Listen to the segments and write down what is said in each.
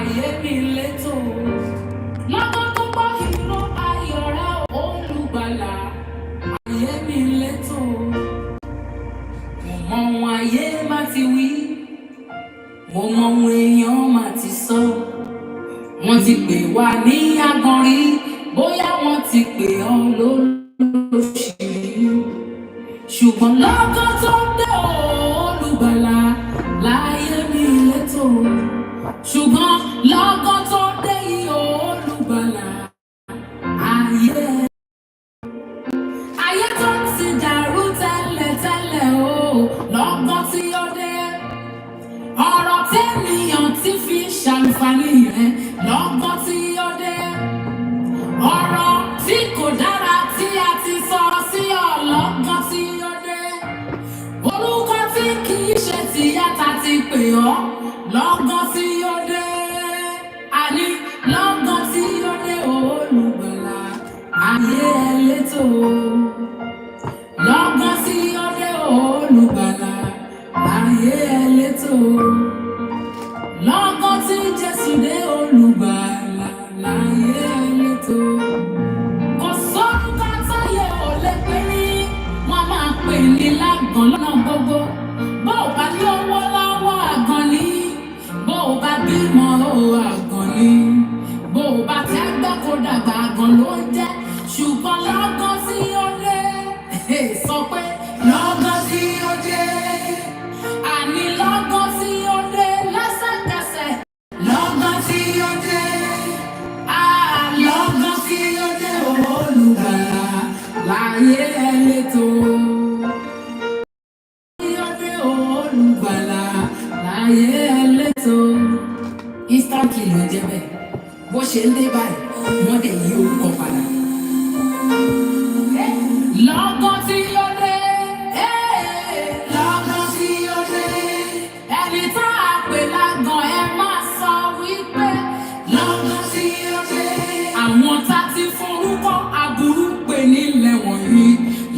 ayé mi létò. Lọ́gán tó gbọ́ ìró ayọ̀ rẹ̀ olùgbàlà, ayé mi létò. Mo mọ ohun ayé má ti wí, mo mọ ohun èèyàn má ti sọ. Wọ́n ti pè wá ní aganrí, bóyá wọ́n ti pè ọ́ lólóṣèlú. Ṣùgbọ́n lọ́gán tó dé olùgbàlà, láyé mi létò. Ṣùgbọ́n lọ́gán tó dé olùgbàlà, ayé tó ti dàrú tẹ́lẹ̀ o, lọ́gán tí ó dé. Ọ̀rọ̀ tẹ́nìyàn ti fi ṣàǹfààní rẹ̀, lọ́gán tí ó dé. Ọ̀rọ̀ tí kò dára tí a ti sọ sí ọ, lọ́gán tí ó dé. Orúkọ tí kì í ṣe tìyàtà ti pè ọ́, lọ́gán tí ó dé. Àní lọ́gán tí ó dé olùgbàlà, ayé ẹ létò. Lọ́gán tí ó dé olùgbàlà, ayé ẹ létò. Lọ́gán tí Jésù dé olùgbàlà, láyé ẹ létò. Kò sórúkọ táyé ò lè pè ní, wọ́n máa pè ní lágàn lọ́nà gbogbo. Bó o bá lówó lọ́wọ́ àgàn ni, bó o bá bímọ àgàn ni, bó o bá tẹ́gbẹ́ kó dàgbà àgàn ló ń jẹ́. Ṣùgbọ́n lọ́gán tí ó dé, sọ pé lọ́gán tí ó dé. Àní lọ́gán tí ó dé lẹ́sẹ̀kẹsẹ̀, lọ́gán tí ó dé. Lọ́gán tí ó dé olùgbàlà, láyé ẹ létò. Tí ó dé olùgbàlà, láyé ẹ létò. Instantly ló jẹ́ bẹ́ẹ̀. Bó ṣe ń dé báyìí, wọ́n dẹ̀ yí orúkọ padà. Lọ́gán tí ó dé, lọ́gán tí ó dé. Ẹni tá a pè lágàn ẹ máa sọ wípé lọ́gán tí ó dé. Àwọn tá ti forúkọ aburú pè nílẹ̀ wọ̀nyí,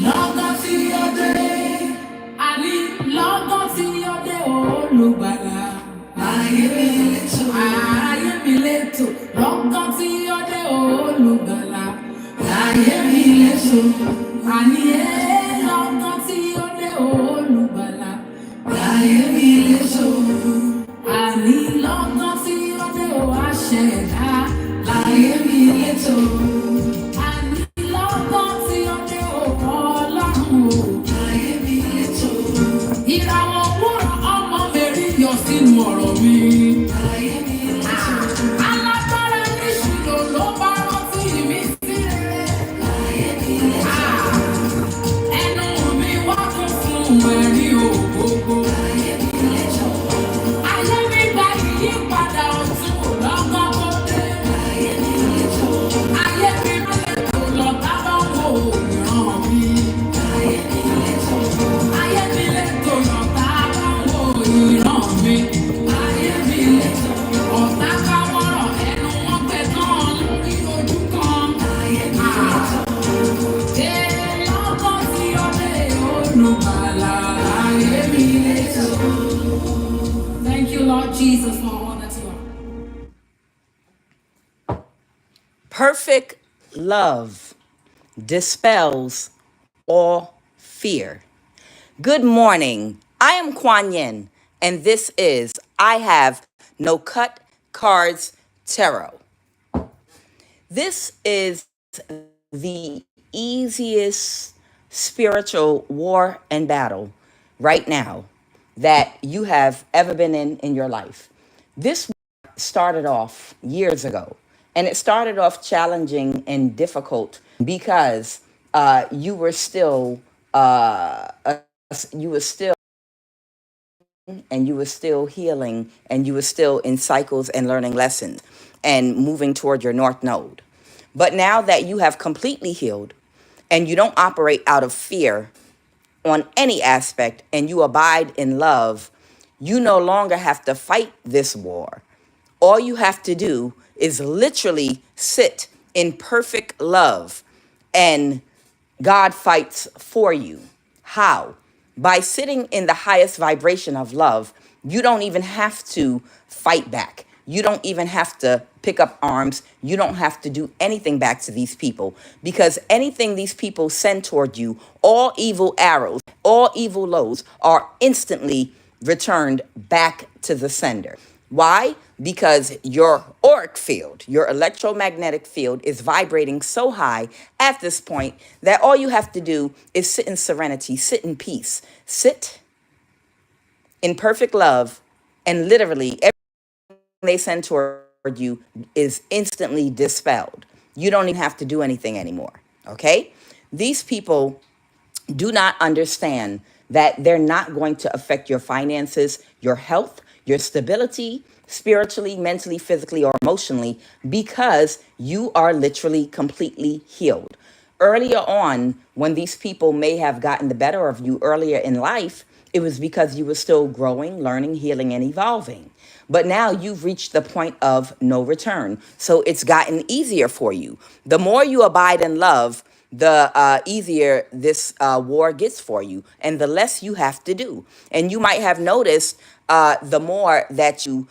lọ́gán tí ó dé. Àní lọ́gán tí ó dé olùgbàlà, ayé mi létò. Ayé mi létò. Lọ́gán tí ó dé olùgbàlà, ayé mi létò. Àní lọ́gán tí ó dé olùgbàlà, ayé mi létò. Àní lọ́gán tí ó dé aṣẹ̀dá, láyé mi létò. Àní lọ́gán tí ó dé Ọlọ́run, láyé mi létò. Ìràwọ̀ òwúrọ̀ ọmọ mẹ́rí yọ sínú ọ̀rọ̀ mi. Láyé mi létò. Alágbára níṣìlò ló bá rántí mi sí rere. Láyé mi létò. Ẹnu mi wá kún fún ẹ̀rí ògbógbó. Láyé mi létò. Ayé mi gba ìyípadà ọ̀tun lọ́gán tó dé. Láyé mi létò. Ayé mi má létò lọ́tà bá wo ìran mi. Láyé mi létò. Ayé mi létò lọ́tà bá wo ìran mi. Ayé mi létò. Ọ̀tá ká wọ́rọ̀ ẹnu wọn gbẹ tán lórí ojú kan. Ayé mi létò. Lọ́gán tí ó dé olùgbàlà, ayé mi létò. Thank you, Lord Jesus, for all that you are. Perfect love dispels all fear. Good morning. I am Kuan Yin, and this is I Have No Cut Cards Tarot. This is the easiest spiritual war and battle right now that you have ever been in your life. This war started off years ago, and it started off challenging and difficult because you were still healing, and you were still in cycles and learning lessons and moving toward your North Node. But now that you have completely healed and you don't operate out of fear on any aspect and you abide in love, you no longer have to fight this war. All you have to do is literally sit in perfect love, and God fights for you. How? By sitting in the highest vibration of love, you don't even have to fight back. you don't even have to pick up arms. You don't have to do anything back to these people, because anything these people send toward you, all evil arrows, all evil lows, are instantly returned back to the sender. Why? Because your auric field, your electromagnetic field, is vibrating so high at this point that all you have to do is sit in serenity, sit in peace, sit in perfect love, and literally everything they send toward you is instantly dispelled. You don't even have to do anything anymore. Okay? These people do not understand that they're not going to affect your finances, your health, your stability, spiritually, mentally, physically, or emotionally, because you are literally completely healed. Earlier on, when these people may have gotten the better of you earlier in life, it was because you were still growing, learning, healing, and evolving. But now you've reached the point of no return. So it's gotten easier for you. The more you abide in love, the easier this war gets for you, and the less you have to do. And you might have noticed the more that you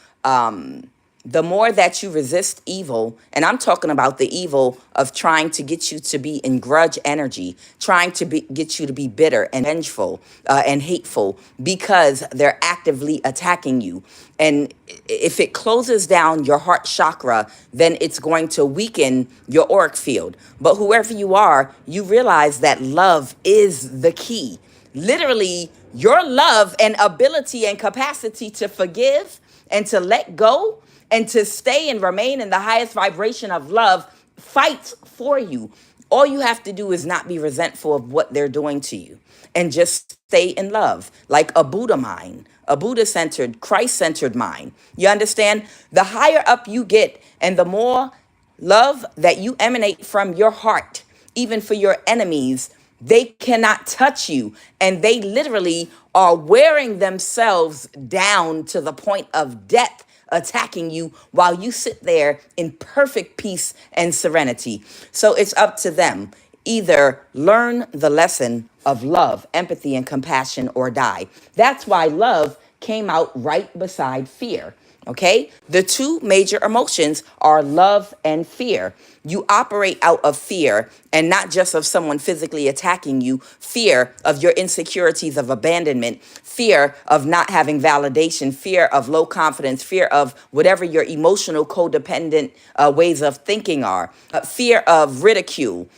the more that you resist evil, and I'm talking about the evil of trying to get you to be in grudge energy, trying to get you to be bitter and vengeful and hateful, because they're actively attacking you. And if it closes down your heart chakra, then it's going to weaken your auric field. But whoever you are, you realize that love is the key. Literally, your love and ability and capacity to forgive and to let go and to stay and remain in the highest vibration of love fights for you. All you have to do is not be resentful of what they're doing to you, and just stay in love, like a Buddha mind, a Buddha-centered, Christ-centered mind. You understand? The higher up you get and the more love that you emanate from your heart, even for your enemies, they cannot touch you. And they literally are wearing themselves down to the point of death, attacking you while you sit there in perfect peace and serenity. So it's up to them. Either learn the lesson of love, empathy, and compassion, or die. That's why love came out right beside fear. Okay? The two major emotions are love and fear. You operate out of fear, and not just of someone physically attacking you, fear of your insecurities of abandonment, fear of not having validation, fear of low confidence, fear of whatever your emotional codependent ways of thinking are, fear of ridicule,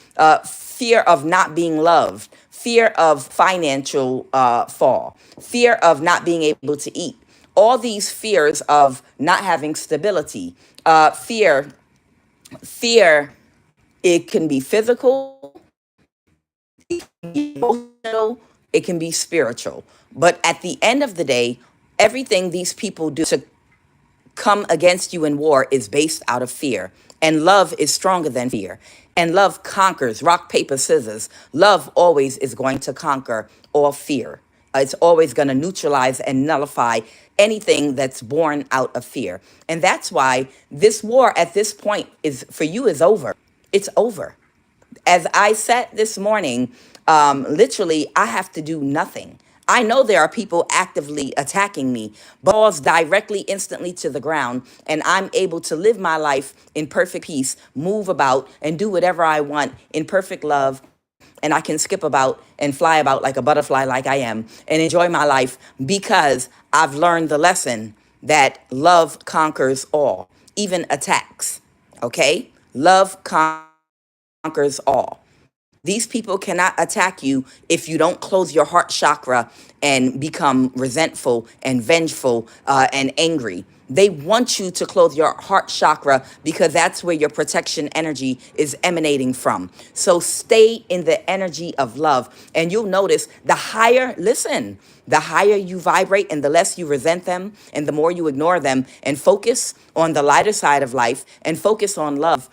fear of not being loved, fear of financial fall, fear of not being able to eat. All these fears of not having stability, fear, it can be physical, emotional, it can be spiritual. But at the end of the day, everything these people do to come against you in war is based out of fear. And love is stronger than fear. And love conquers. Rock, paper, scissors. Love always is going to conquer all fear. It's always going to neutralize and nullify anything that's born out of fear. And that's why this war at this point is, for you, is over. It's over. As I said this morning, literally, I have to do nothing. I know there are people actively attacking me, balls directly, instantly to the ground, and I'm able to live my life in perfect peace, move about, and do whatever I want in perfect love. And I can skip about and fly about like a butterfly, like I am, and enjoy my life, because I've learned the lesson that love conquers all, even attacks. Okay? Love conquers all. These people cannot attack you if you don't close your heart chakra and become resentful and vengeful and angry. They want you to close your heart chakra, because that's where your protection energy is emanating from. So stay in the energy of love, and you'll notice the higher you vibrate and the less you resent them and the more you ignore them and focus on the lighter side of life and focus on love.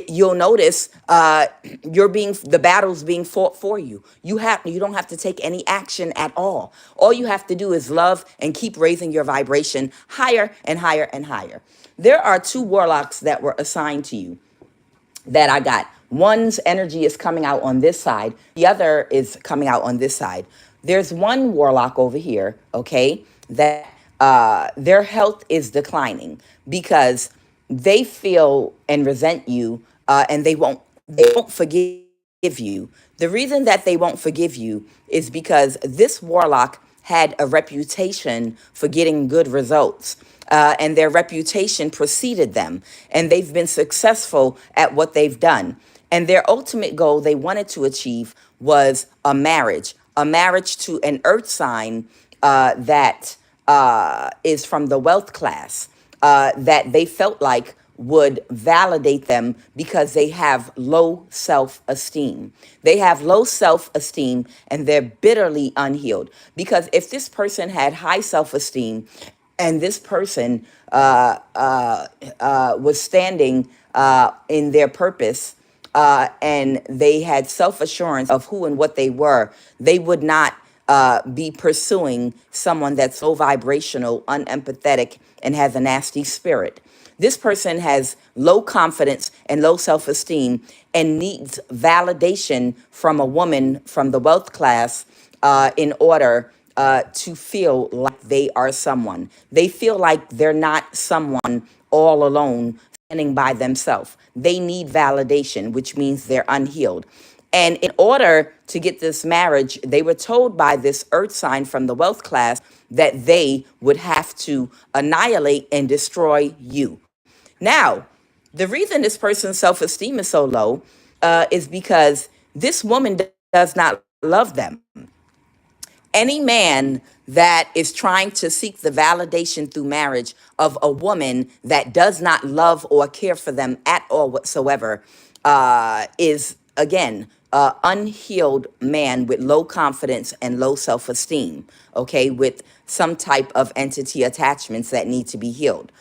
You'll notice the battle's being fought for you. You don't have to take any action at all. All you have to do is love and keep raising your vibration higher and higher and higher. There are two warlocks that were assigned to you that I got. One's energy is coming out on this side. The other is coming out on this side. There's one warlock over here, okay, that their health is declining because they feel and resent you, and they won't forgive you. The reason that they won't forgive you is because this warlock had a reputation for getting good results. And their reputation preceded them, and they've been successful at what they've done. And their ultimate goal they wanted to achieve was a marriage to an earth sign that is from the wealth class, that they felt like would validate them because they have low self esteem. They have low self esteem and they're bitterly unhealed. Because if this person had high self esteem and this person was standing in their purpose, and they had self assurance of who and what they were, they would not be pursuing someone that's low vibrational, unempathetic, and has a nasty spirit. This person has low confidence and low self esteem and needs validation from a woman from the wealth class in order to feel like they are someone. They feel like they're not someone all alone standing by themselves. They need validation, which means they're unhealed. And in order to get this marriage, they were told by this earth sign from the wealth class that they would have to annihilate and destroy you. Now, the reason this person's self esteem is so low is because this woman does not love them. Any man that is trying to seek the validation through marriage of a woman that does not love or care for them at all whatsoever is, again, unhealed man with low confidence and low self-esteem, okay, with some type of entity attachments that need to be healed.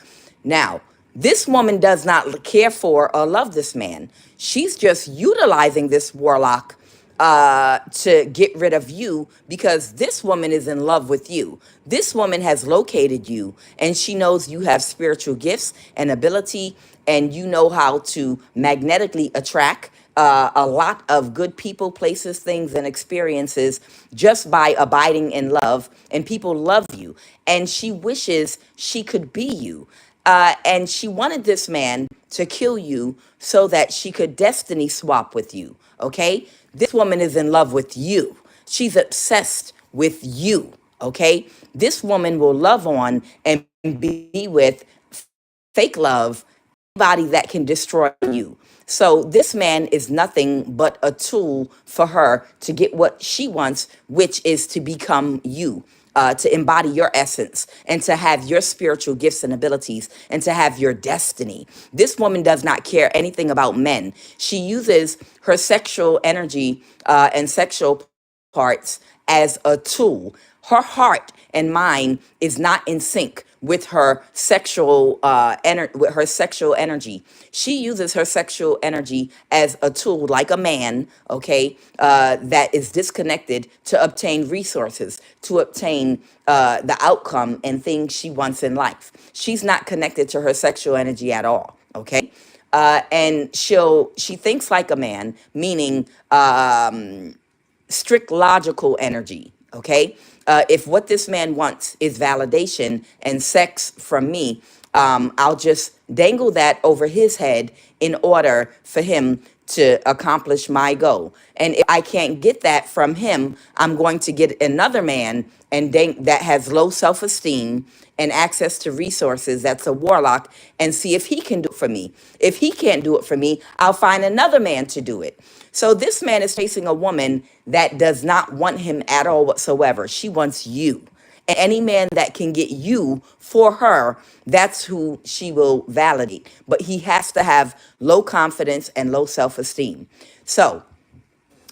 Now, this woman does not care for or love this man. She's just utilizing this warlock to get rid of you because this woman is in love with you. This woman has located you and she knows you have spiritual gifts and ability, and you know how to magnetically attract a lot of good people, places, things, and experiences just by abiding in love. And people love you. And she wishes she could be you. And she wanted this man to kill you so that she could destiny swap with you. Okay? This woman is in love with you. She's obsessed with you. Okay? This woman will love on and be with fake love, anybody that can destroy you. So this man is nothing but a tool for her to get what she wants, which is to become you, to embody your essence and to have your spiritual gifts and abilities and to have your destiny. This woman does not care anything about men. She uses her sexual energy and sexual parts as a tool. Her heart and mind is not in sync with her sexual energy. She uses her sexual energy as a tool, like a man, okay, that is disconnected to obtain resources, to obtain the outcome and things she wants in life. She's not connected to her sexual energy at all, okay? And she thinks like a man, meaning strict logical energy, okay? If what this man wants is validation and sex from me, I'll just dangle that over his head in order for him to accomplish my goal. And if I can't get that from him, I'm going to get another man that has low self-esteem and access to resources, that's a warlock, and see if he can do it for me. If he can't do it for me, I'll find another man to do it. So this man is facing a woman that does not want him at all whatsoever. She wants you. And any man that can get you for her, that's who she will validate. But he has to have low confidence and low self-esteem. So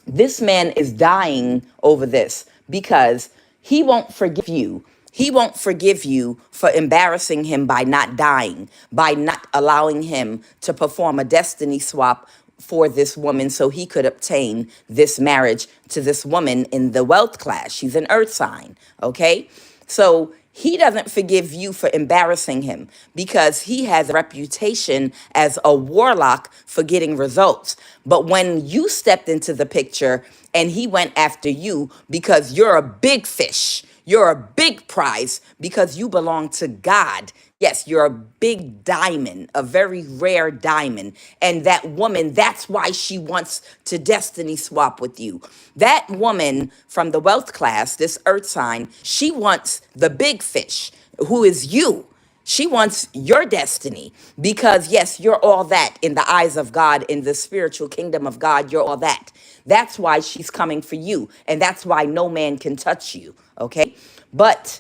this man is dying over this because he won't forgive you. He won't forgive you for embarrassing him by not dying, by not allowing him to perform a destiny swap for this woman so he could obtain this marriage to this woman in the wealth class. She's an earth sign, okay? So he doesn't forgive you for embarrassing him because he has a reputation as a warlock for getting results. But when you stepped into the picture and he went after you because you're a big fish, You're a big prize because you belong to God. Yes, you're a big diamond, a very rare diamond. And that woman, that's why she wants to destiny swap with you. That woman from the wealth class, this earth sign, she wants the big fish, who is you. She wants your destiny because, yes, you're all that in the eyes of God, in the spiritual kingdom of God. You're all that. That's why she's coming for you. And that's why no man can touch you. Okay. But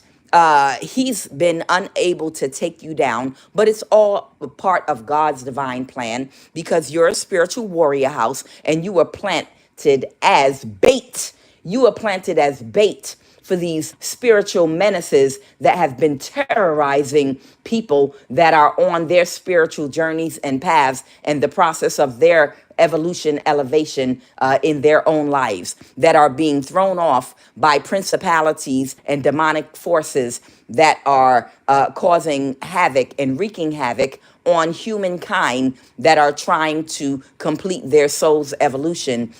he's been unable to take you down, but it's all a part of God's divine plan because you're a spiritual warrior house and you were planted as bait. You were planted as bait for these spiritual menaces that have been terrorizing people that are on their spiritual journeys and paths and the process of their evolution, elevation in their own lives, that are being thrown off by principalities and demonic forces that are causing havoc and wreaking havoc on humankind, that are trying to complete their soul's evolution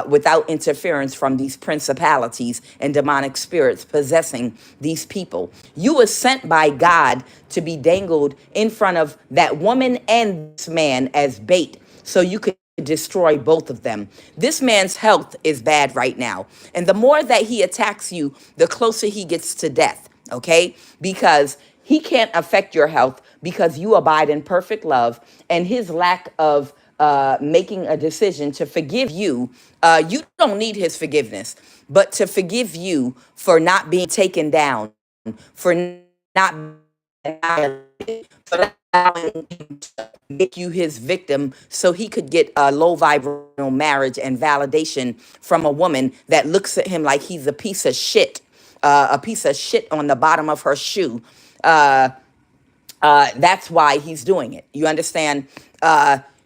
without interference from these principalities and demonic spirits possessing these people. You were sent by God to be dangled in front of that woman and this man as bait so you could destroy both of them. This man's health is bad right now. And the more that he attacks you, the closer he gets to death. Okay? Because he can't affect your health because you abide in perfect love, and his lack of making a decision to forgive you, you don't need his forgiveness, but to forgive you for not being taken down, for not for allowing him to make you his victim so he could get a low vibrational marriage and validation from a woman that looks at him like he's a piece of shit on the bottom of her shoe. That's why he's doing it. You understand?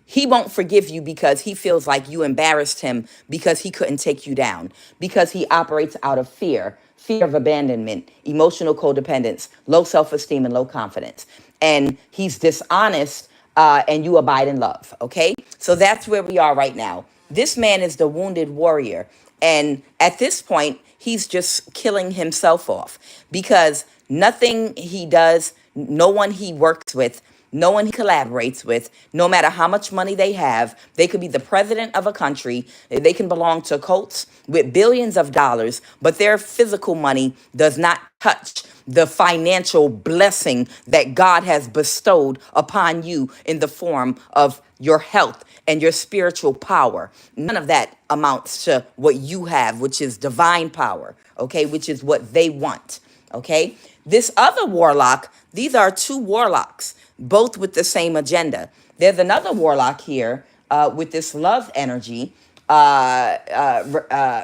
He won't forgive you because he feels like you embarrassed him because he couldn't take you down, because he operates out of fear of abandonment, emotional codependence, low self-esteem, and low confidence. And he's dishonest, and you abide in love. Okay? So that's where we are right now. This man is the wounded warrior. And at this point, he's just killing himself off because nothing he does, no one he works with, no one he collaborates with, no matter how much money they have, they could be the president of a country, they can belong to cults with billions of dollars, but their physical money does not touch the financial blessing that God has bestowed upon you in the form of your health and your spiritual power. None of that amounts to what you have, which is divine power, okay, which is what they want, okay? This other warlock, these are two warlocks, both with the same agenda. There's another warlock here with this love energy,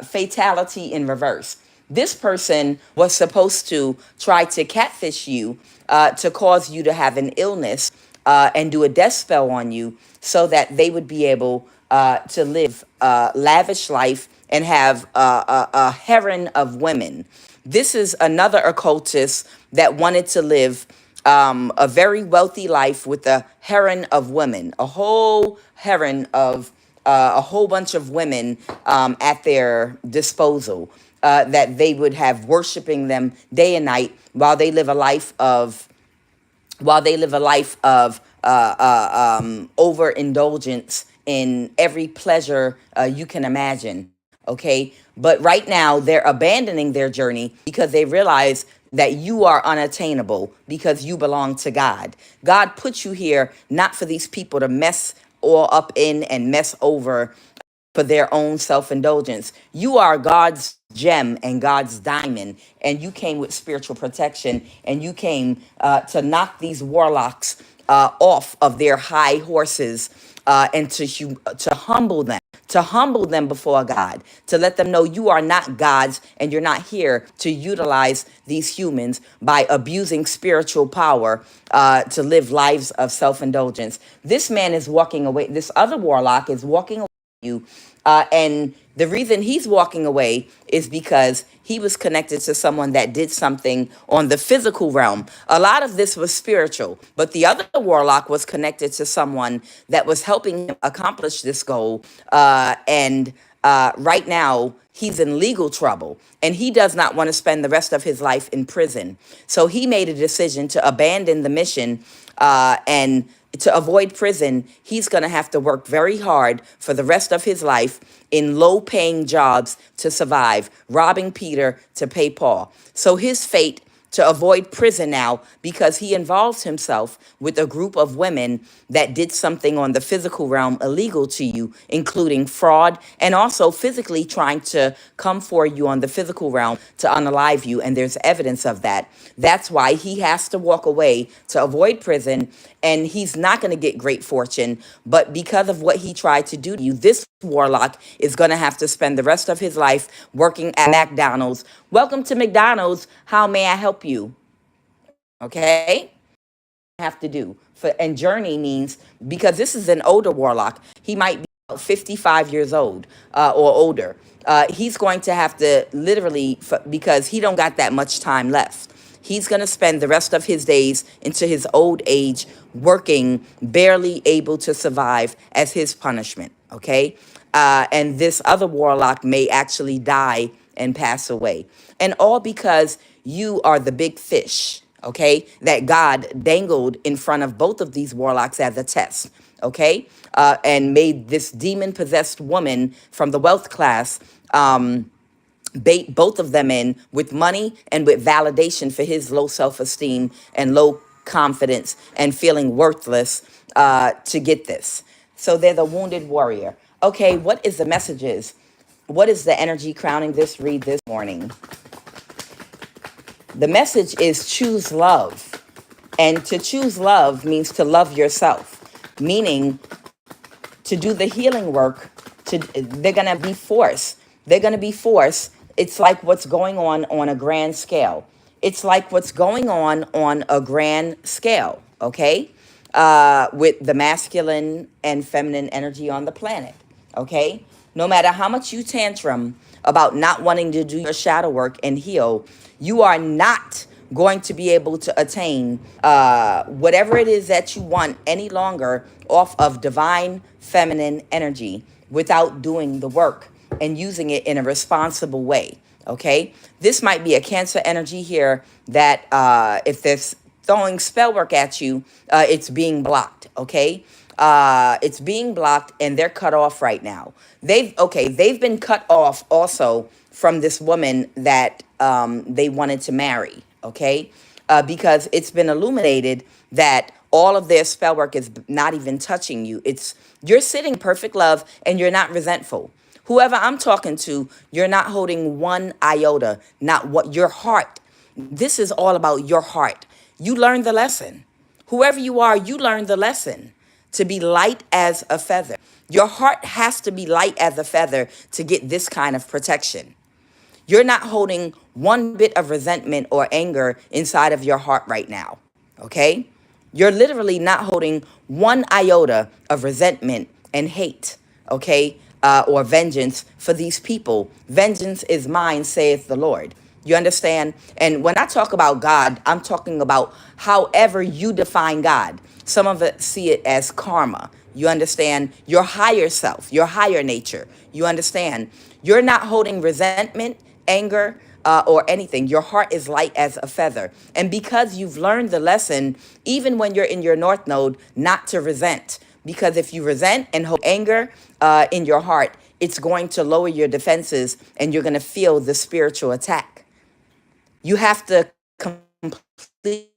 fatality in reverse. This person was supposed to try to catfish you to cause you to have an illness and do a death spell on you so that they would be able to live a lavish life and have a harem of women. This is another occultist that wanted to live a very wealthy life with a harem of women, a whole harem of a whole bunch of women at their disposal, that they would have worshiping them day and night while they live a life of overindulgence in every pleasure you can imagine. Okay. But right now they're abandoning their journey because they realize that you are unattainable because you belong to God. God put you here not for these people to mess all up in and mess over for their own self-indulgence. You are God's gem and God's diamond, and you came with spiritual protection, and you came to knock these warlocks off of their high horses and to humble them before God, to let them know you are not God's and you're not here to utilize these humans by abusing spiritual power to live lives of self-indulgence. This man is walking away. This other warlock is walking away from you. And the reason he's walking away is because he was connected to someone that did something on the physical realm. A lot of this was spiritual, but the other warlock was connected to someone that was helping him accomplish this goal. And Right now, he's in legal trouble and he does not want to spend the rest of his life in prison. So he made a decision to abandon the mission and to avoid prison. He's going to have to work very hard for the rest of his life in low paying jobs to survive, robbing Peter to pay Paul. So his fate to avoid prison now because he involves himself with a group of women that did something on the physical realm illegal to you, including fraud and also physically trying to come for you on the physical realm to unalive you. And there's evidence of that. That's why he has to walk away to avoid prison. And he's not going to get great fortune. But because of what he tried to do to you, this warlock is going to have to spend the rest of his life working at McDonald's. Welcome to McDonald's. How may I help you? Okay? Have to do for and journey means because this is an older warlock. He might be about 55 years old or older. He's going to have to literally because he don't got that much time left. He's going to spend the rest of his days into his old age working, barely able to survive as his punishment. Okay. And this other warlock may actually die and pass away. And all because you are the big fish, okay, that God dangled in front of both of these warlocks as a test, okay, and made this demon-possessed woman from the wealth class bait both of them in with money and with validation for his low self-esteem and low confidence and feeling worthless to get this. So they're the wounded warrior. Okay, what is the messages? What is the energy crowning this read this morning? The message is choose love. And to choose love means to love yourself, meaning to do the healing work. They're going to be forced. They're going to be forced. It's like what's going on a grand scale. It's like what's going on a grand scale, okay? With the masculine and feminine energy on the planet, okay? No matter how much you tantrum about not wanting to do your shadow work and heal, you are not going to be able to attain whatever it is that you want any longer off of divine feminine energy without doing the work and using it in a responsible way, okay? This might be a Cancer energy here that if there's throwing spell work at you, it's being blocked, okay? It's being blocked and they're cut off right now. They've been cut off also from this woman that they wanted to marry, okay? Because it's been illuminated that all of their spell work is not even touching you. You're sitting perfect love and you're not resentful. Whoever I'm talking to, you're not holding one iota, not what your heart. This is all about your heart. You learned the lesson. Whoever you are, you learned the lesson to be light as a feather. Your heart has to be light as a feather to get this kind of protection. You're not holding one bit of resentment or anger inside of your heart right now, okay? You're literally not holding one iota of resentment and hate, okay, or vengeance for these people. Vengeance is mine, saith the Lord. You understand? And when I talk about God, I'm talking about however you define God. Some of it see it as karma. You understand? Your higher self, your higher nature. You understand? You're not holding resentment, anger, or anything. Your heart is light as a feather. And because you've learned the lesson, even when you're in your north node, not to resent. Because if you resent and hold anger in your heart, it's going to lower your defenses and you're going to feel the spiritual attack. You have to completely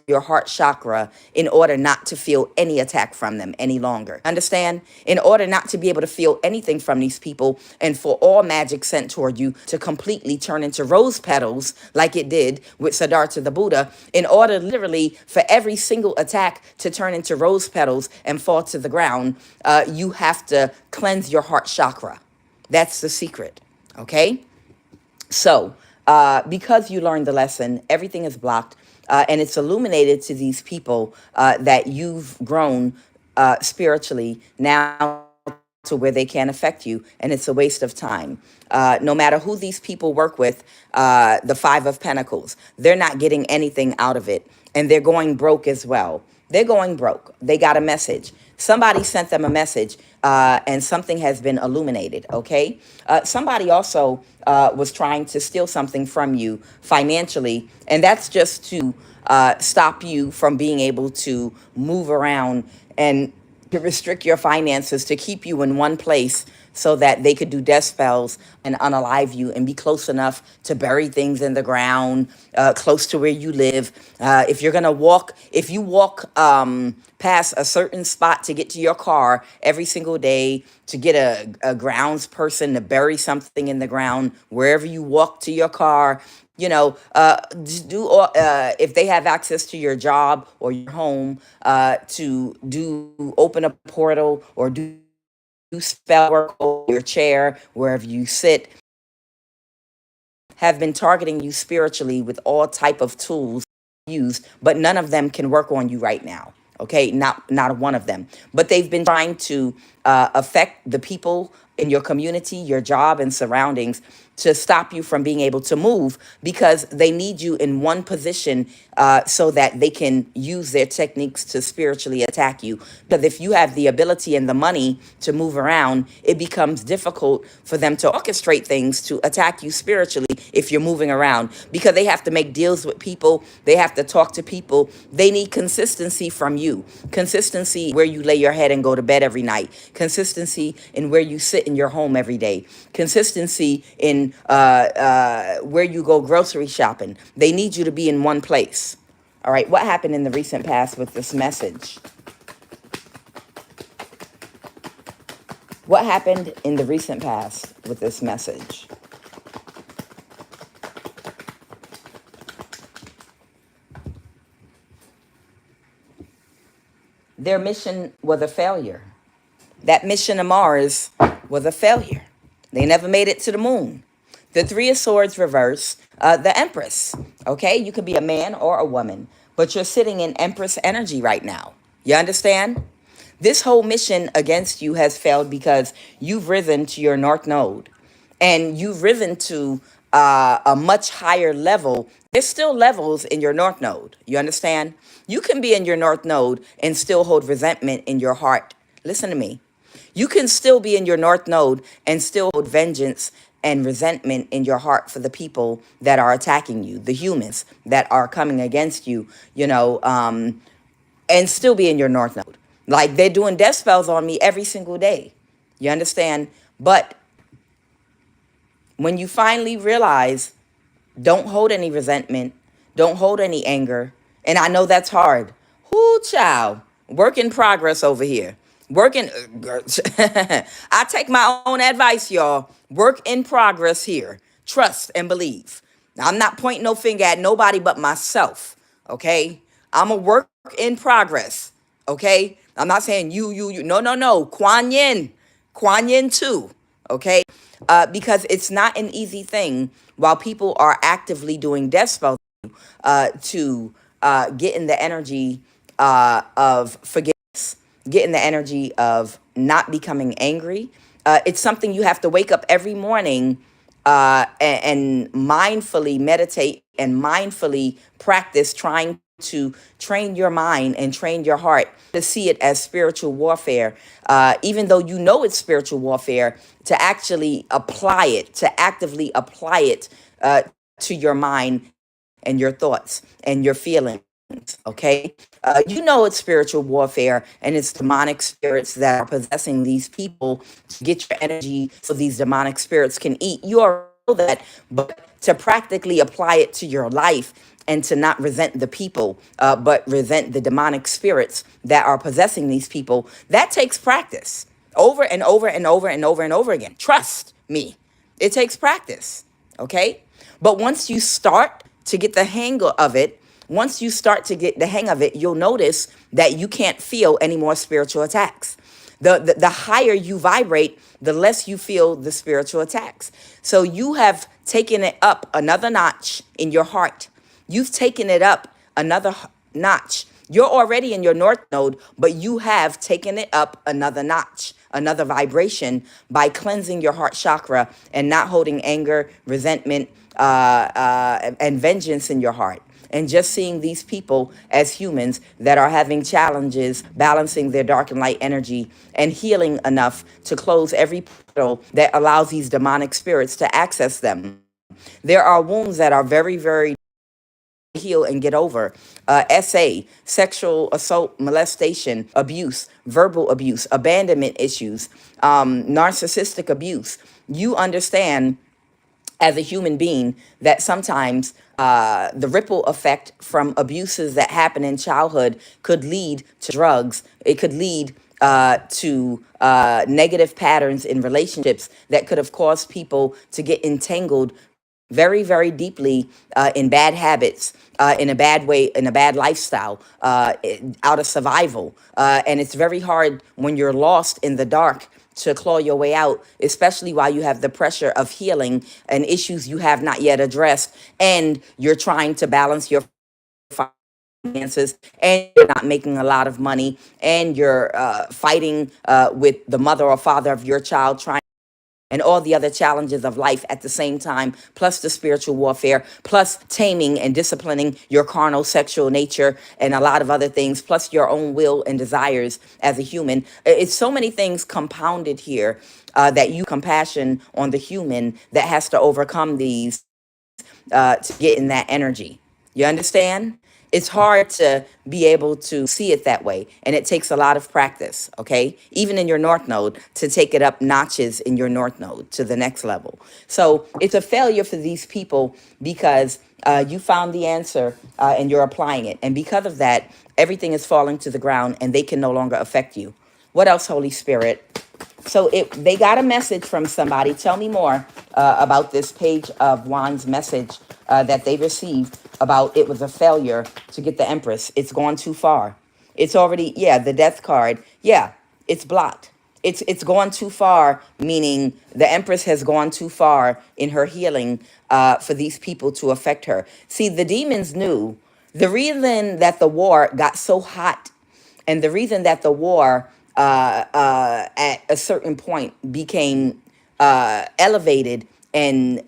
your heart chakra in order not to feel any attack from them any longer. Understand? In order not to be able to feel anything from these people and for all magic sent toward you to completely turn into rose petals like it did with Siddhartha the Buddha, in order literally for every single attack to turn into rose petals and fall to the ground, you have to cleanse your heart chakra. That's the secret. Okay? So, because you learned the lesson, everything is blocked. And it's illuminated to these people that you've grown spiritually now to where they can't affect you. And it's a waste of time. No matter who these people work with, the Five of Pentacles, they're not getting anything out of it. And they're going broke as well. They're going broke. They got a message. Somebody sent them a message, and something has been illuminated, okay? Somebody also was trying to steal something from you financially, and that's just to stop you from being able to move around and to restrict your finances, to keep you in one place so that they could do death spells and unalive you and be close enough to bury things in the ground, close to where you live. If you're gonna walk, if you walk past a certain spot to get to your car every single day, to get a grounds person to bury something in the ground, wherever you walk to your car, you know, if they have access to your job or your home, to do open a portal or do spell work over your chair, wherever you sit, have been targeting you spiritually with all type of tools used, but none of them can work on you right now. Okay, not one of them. But they've been trying to affect the people in your community, your job, and surroundings to stop you from being able to move, because they need you in one position so that they can use their techniques to spiritually attack you. Because if you have the ability and the money to move around, it becomes difficult for them to orchestrate things to attack you spiritually if you're moving around, because they have to make deals with people. They have to talk to people. They need consistency from you. Consistency where you lay your head and go to bed every night. Consistency in where you sit in your home every day. Consistency in where you go grocery shopping. They need you to be in one place. All right, what happened in the recent past with this message? What happened in the recent past with this message? Their mission was a failure. That mission to Mars was a failure. They never made it to the moon. The Three of Swords reverse, the Empress. Okay, you could be a man or a woman, but you're sitting in Empress energy right now. You understand? This whole mission against you has failed because you've risen to your North Node, and you've risen to a much higher level. There's still levels in your North Node. You understand? You can be in your North Node and still hold resentment in your heart. Listen to me. You can still be in your North Node and still hold vengeance and resentment in your heart for the people that are attacking you, the humans that are coming against you, and still be in your North Node. Like, they're doing death spells on me every single day. You understand? But when you finally realize, don't hold any resentment, don't hold any anger, and I know that's hard. Whoo, child. Work in progress over here. Working, I take my own advice, y'all. Work in progress here. Trust and believe. Now, I'm not pointing no finger at nobody but myself, okay? I'm a work in progress, okay? I'm not saying you. No. Kuan Yin too, okay? Because it's not an easy thing while people are actively doing death spells to get in the energy of forgiveness, get in the energy of not becoming angry. It's something you have to wake up every morning and mindfully meditate and mindfully practice, trying to train your mind and train your heart to see it as spiritual warfare, even though you know it's spiritual warfare, to actually apply it, to actively apply it to your mind and your thoughts and your feelings. Okay, you know it's spiritual warfare, and it's demonic spirits that are possessing these people to get your energy so these demonic spirits can eat. You already know that, but to practically apply it to your life and to not resent the people, but resent the demonic spirits that are possessing these people, that takes practice over and over and over and over and over again. Trust me, it takes practice. Okay, but once you start to get the hang of it, once you start to get the hang of it, you'll notice that you can't feel any more spiritual attacks. The higher you vibrate, the less you feel the spiritual attacks. So you have taken it up another notch in your heart. You've taken it up another notch. You're already in your North Node, but you have taken it up another notch, another vibration, by cleansing your heart chakra and not holding anger, resentment, and vengeance in your heart. and just seeing these people as humans that are having challenges balancing their dark and light energy and healing enough to close every portal that allows these demonic spirits to access them. There are wounds that are very, very heal and get over. Sexual assault, molestation, abuse, verbal abuse, abandonment issues, narcissistic abuse. You understand as a human being that sometimes the ripple effect from abuses that happen in childhood could lead to drugs. It could lead to negative patterns in relationships that could have caused people to get entangled very, very deeply in bad habits, in a bad way, in a bad lifestyle, out of survival. And it's very hard when you're lost in the dark to claw your way out, especially while you have the pressure of healing and issues you have not yet addressed, and you're trying to balance your finances, and you're not making a lot of money, and you're fighting with the mother or father of your child, trying and all the other challenges of life at the same time, plus the spiritual warfare, plus taming and disciplining your carnal sexual nature and a lot of other things, plus your own will and desires as a human. It's so many things compounded here that you compassion on the human that has to overcome these to get in that energy. You understand? It's hard to be able to see it that way. And it takes a lot of practice, okay? Even in your North Node, to take it up notches in your North Node to the next level. So it's a failure for these people because you found the answer and you're applying it. And because of that, everything is falling to the ground and they can no longer affect you. What else, Holy Spirit? So they got a message from somebody. Tell me more about this Page of Wands message that they received about it was a failure to get the Empress. It's gone too far. It's already, the Death card. Yeah, it's blocked. It's gone too far, meaning the Empress has gone too far in her healing for these people to affect her. See, the demons knew the reason that the war got so hot and the reason that the war at a certain point became elevated and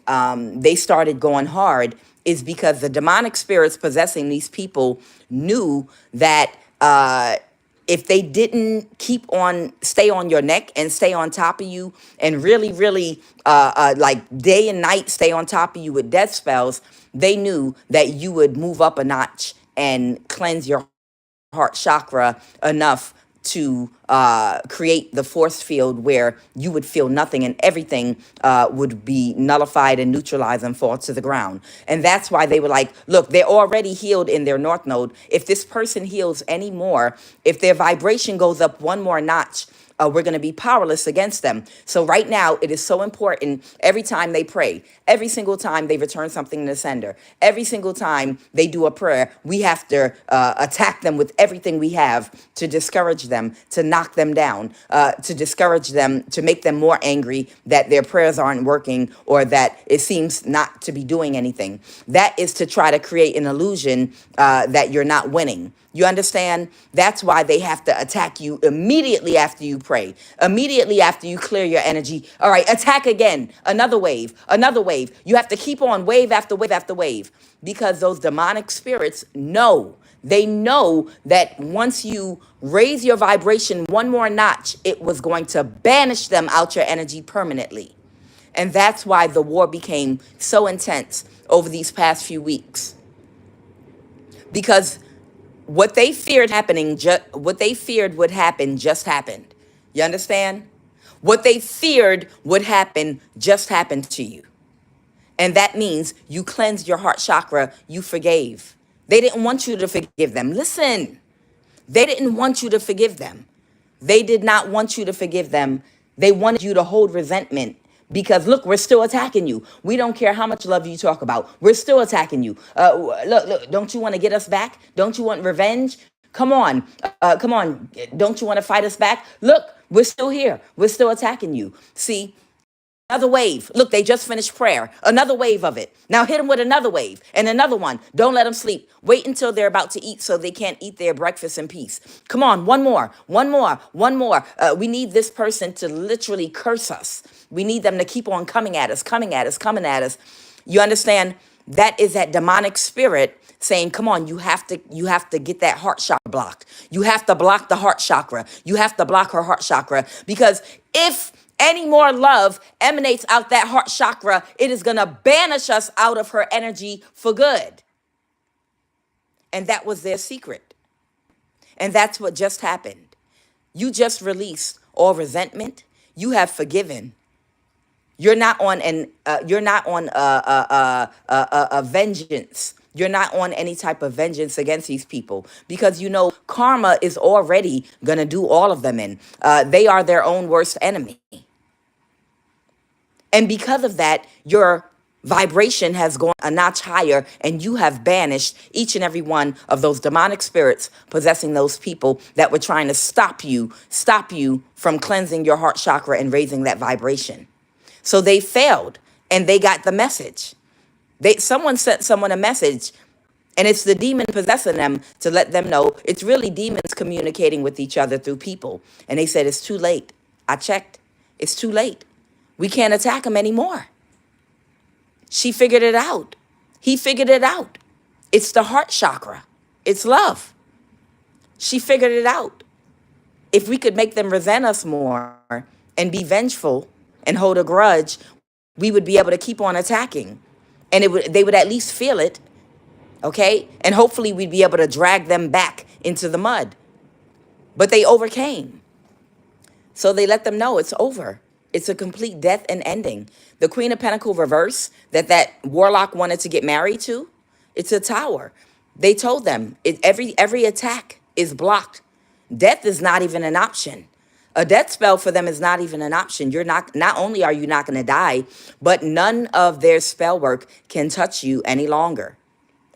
they started going hard is because the demonic spirits possessing these people knew that if they didn't stay on your neck and stay on top of you and really, really like day and night stay on top of you with death spells, they knew that you would move up a notch and cleanse your heart chakra enough to create the force field where you would feel nothing and everything would be nullified and neutralized and fall to the ground. And that's why they were like, look, they're already healed in their North Node. If this person heals any more, if their vibration goes up one more notch, we're going to be powerless against them. So right now, it is so important every time they pray, every single time they return something to the sender, every single time they do a prayer, we have to attack them with everything we have to discourage them, to knock them down, to discourage them, to make them more angry that their prayers aren't working or that it seems not to be doing anything. That is to try to create an illusion that you're not winning. You understand? That's why they have to attack you immediately after you pray, immediately after you clear your energy. All right, attack again. Another wave, another wave. You have to keep on wave after wave after wave because those demonic spirits know. They know that once you raise your vibration one more notch, it was going to banish them out your energy permanently. And that's why the war became so intense over these past few weeks. Because what they feared what they feared would happen just happened. You understand? What they feared would happen just happened to you. And that means you cleansed your heart chakra, you forgave. They didn't want you to forgive them. Listen, they didn't want you to forgive them. They did not want you to forgive them. They wanted you to hold resentment. Because look, we're still attacking you. We don't care how much love you talk about. We're still attacking you. Look, don't you want to get us back? Don't you want revenge? Come on, come on. Don't you want to fight us back? Look, we're still here. We're still attacking you. See, another wave. Look, they just finished prayer. Another wave of it. Now hit them with another wave and another one. Don't let them sleep. Wait until they're about to eat so they can't eat their breakfast in peace. Come on, one more, one more, one more. We need this person to literally curse us. We need them to keep on coming at us, coming at us, coming at us. You understand? That is that demonic spirit saying, come on, you have to get that heart chakra blocked. You have to block the heart chakra. You have to block her heart chakra, because if any more love emanates out that heart chakra, it is going to banish us out of her energy for good. And that was their secret. And that's what just happened. You just released all resentment. You have forgiven. You're not on a vengeance. You're not on any type of vengeance against these people, because you know karma is already gonna do all of them in. They are their own worst enemy, and because of that, your vibration has gone a notch higher, and you have banished each and every one of those demonic spirits possessing those people that were trying to stop you from cleansing your heart chakra and raising that vibration. So they failed, and they got the message. Someone sent someone a message, and it's the demon possessing them to let them know it's really demons communicating with each other through people. And they said, it's too late. I checked. It's too late. We can't attack them anymore. She figured it out. He figured it out. It's the heart chakra. It's love. She figured it out. If we could make them resent us more and be vengeful and hold a grudge, we would be able to keep on attacking. And they would at least feel it, okay? And hopefully we'd be able to drag them back into the mud. But they overcame. So they let them know it's over. It's a complete death and ending. The Queen of Pentacles reverse that warlock wanted to get married to, it's a tower. They told them every attack is blocked. Death is not even an option. A death spell for them is not even an option. Not only are you not going to die, but none of their spell work can touch you any longer.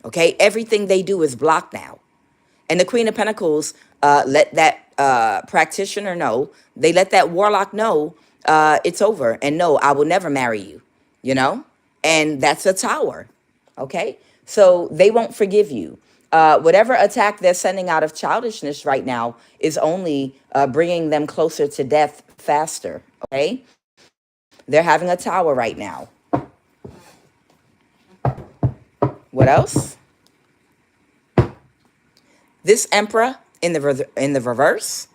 Okay? Everything they do is blocked now. And the Queen of Pentacles let that practitioner know. They let that warlock know it's over. And no, I will never marry you. You know? And that's a tower. Okay? So they won't forgive you. Whatever attack they're sending out of childishness right now is only bringing them closer to death faster, okay? They're having a tower right now. What else? This Emperor in the reverse,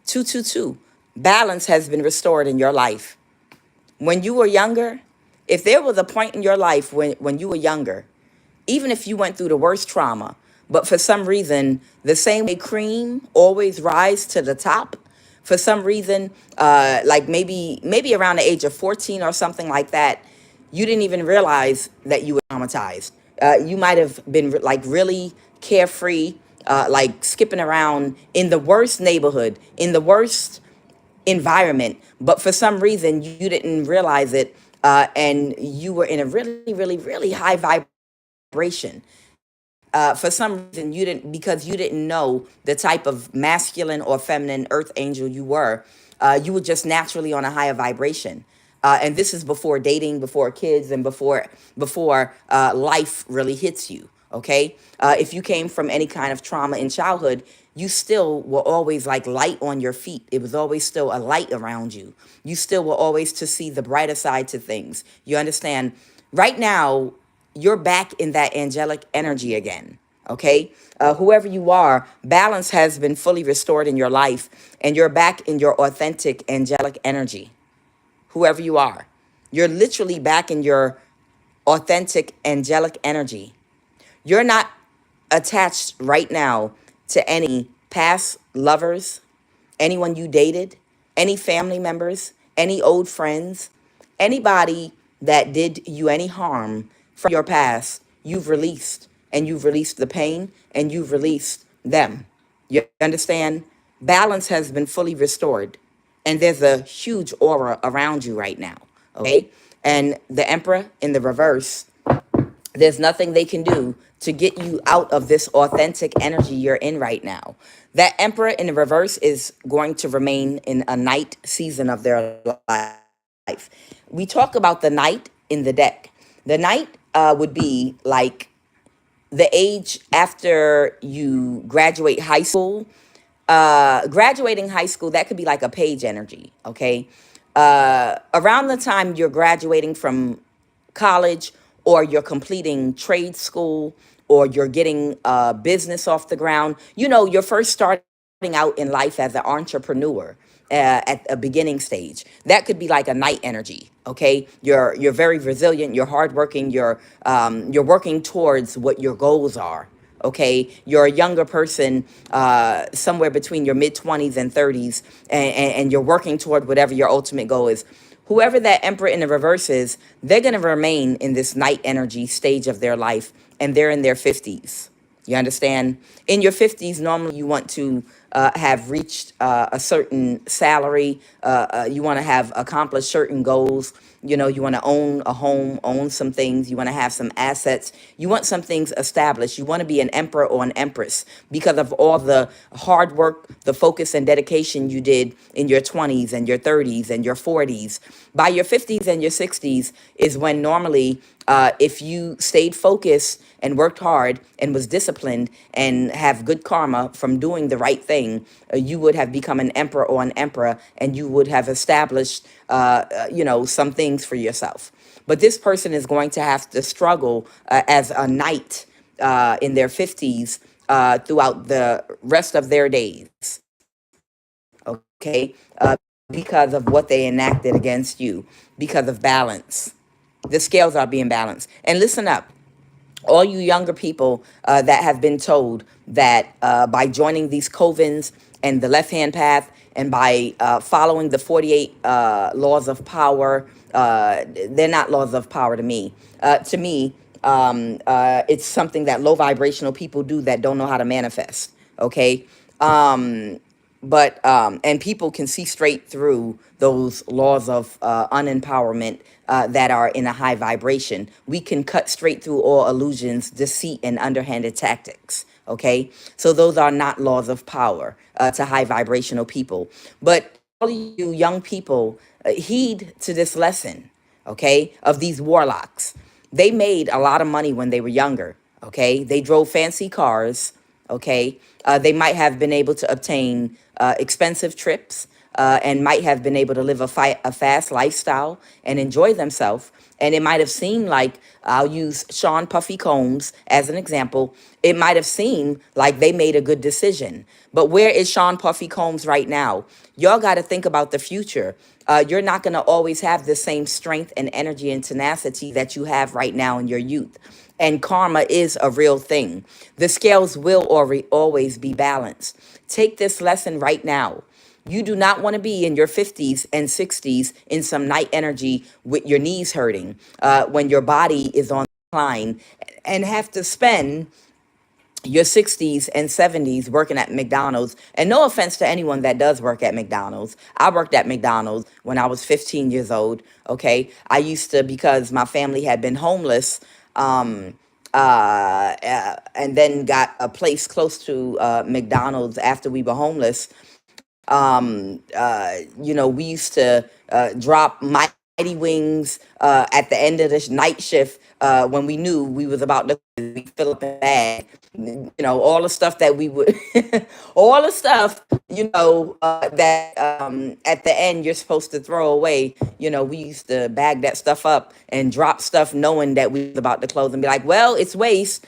222. Balance has been restored in your life. When you were younger, if there was a point in your life when you were younger, even if you went through the worst trauma, but for some reason, the same way cream always rise to the top, for some reason, like maybe around the age of 14 or something like that, you didn't even realize that you were traumatized. You might have been like really carefree, like skipping around in the worst neighborhood, in the worst environment, but for some reason you didn't realize it, and you were in a really, really, really high vibration. For some reason because you didn't know the type of masculine or feminine earth angel you were just naturally on a higher vibration. And this is before dating, before kids, and before life really hits you. Okay. If you came from any kind of trauma in childhood, you still were always like light on your feet. It was always still a light around you. You still were always to see the brighter side to things. You understand? Right now, you're back in that angelic energy again, okay? Whoever you are, balance has been fully restored in your life, and you're back in your authentic angelic energy. Whoever you are, you're literally back in your authentic angelic energy. You're not attached right now to any past lovers, anyone you dated, any family members, any old friends, anybody that did you any harm from your past. You've released, and you've released the pain, and you've released them. You understand? Balance has been fully restored, and there's a huge aura around you right now, okay? And the Emperor in the reverse, there's nothing they can do to get you out of this authentic energy you're in right now. That Emperor in the reverse is going to remain in a night season of their life. We talk about the night in the deck. The night would be like the age after you graduate high school. Graduating high school, that could be like a page energy, okay? Around the time you're graduating from college, or you're completing trade school, or you're getting a business off the ground. You know, you're first starting out in life as an entrepreneur at a beginning stage. That could be like a night energy. Okay, you're very resilient. You're hardworking. You're working towards what your goals are. Okay, you're a younger person, somewhere between your mid 20s and 30s, and you're working toward whatever your ultimate goal is. Whoever that emperor in the reverse is, they're going to remain in this night energy stage of their life, and they're in their 50s. You understand? In your 50s, normally you want to have reached a certain salary. You want to have accomplished certain goals. You know, you want to own a home, own some things. You want to have some assets. You want some things established. You want to be an emperor or an empress because of all the hard work, the focus and dedication you did in your 20s and your 30s and your 40s. By your 50s and your 60s is when normally, if you stayed focused and worked hard and was disciplined and have good karma from doing the right thing, you would have become an emperor or an emperor, and you would have established, some things for yourself. But this person is going to have to struggle as a knight in their 50s throughout the rest of their days. Okay, because of what they enacted against you, because of balance. The scales are being balanced. And listen up, all you younger people that have been told that by joining these covens and the left hand path, and by following the 48 laws of power, they're not laws of power to me. It's something that low vibrational people do that don't know how to manifest. Okay. And people can see straight through those laws of unempowerment that are in a high vibration. We can cut straight through all illusions, deceit, and underhanded tactics. Okay, so those are not laws of power to high vibrational people. But all you young people, heed to this lesson. Okay, of these warlocks. They made a lot of money when they were younger. Okay, they drove fancy cars. Okay, they might have been able to obtain expensive trips, and might have been able to live a fast lifestyle and enjoy themselves. And it might have seemed like, I'll use Sean Puffy Combs as an example, it might have seemed like they made a good decision. But where is Sean Puffy Combs right now? Y'all got to think about the future. You're not going to always have the same strength and energy and tenacity that you have right now in your youth. And karma is a real thing. The scales will always be balanced. Take this lesson right now. You do not want to be in your 50s and 60s in some night energy with your knees hurting when your body is on decline, and have to spend your 60s and 70s working at McDonald's. And no offense to anyone that does work at McDonald's. I worked at McDonald's when I was 15 years old. Okay. I used to, because my family had been homeless, and then got a place close to McDonald's after we were homeless. We used to drop Mighty Wings at the end of the night shift when we knew we was about to fill up a bag. All the stuff that we would, all the stuff, that at the end you're supposed to throw away. We used to bag that stuff up and drop stuff knowing that we was about to close, and be like, well, it's waste,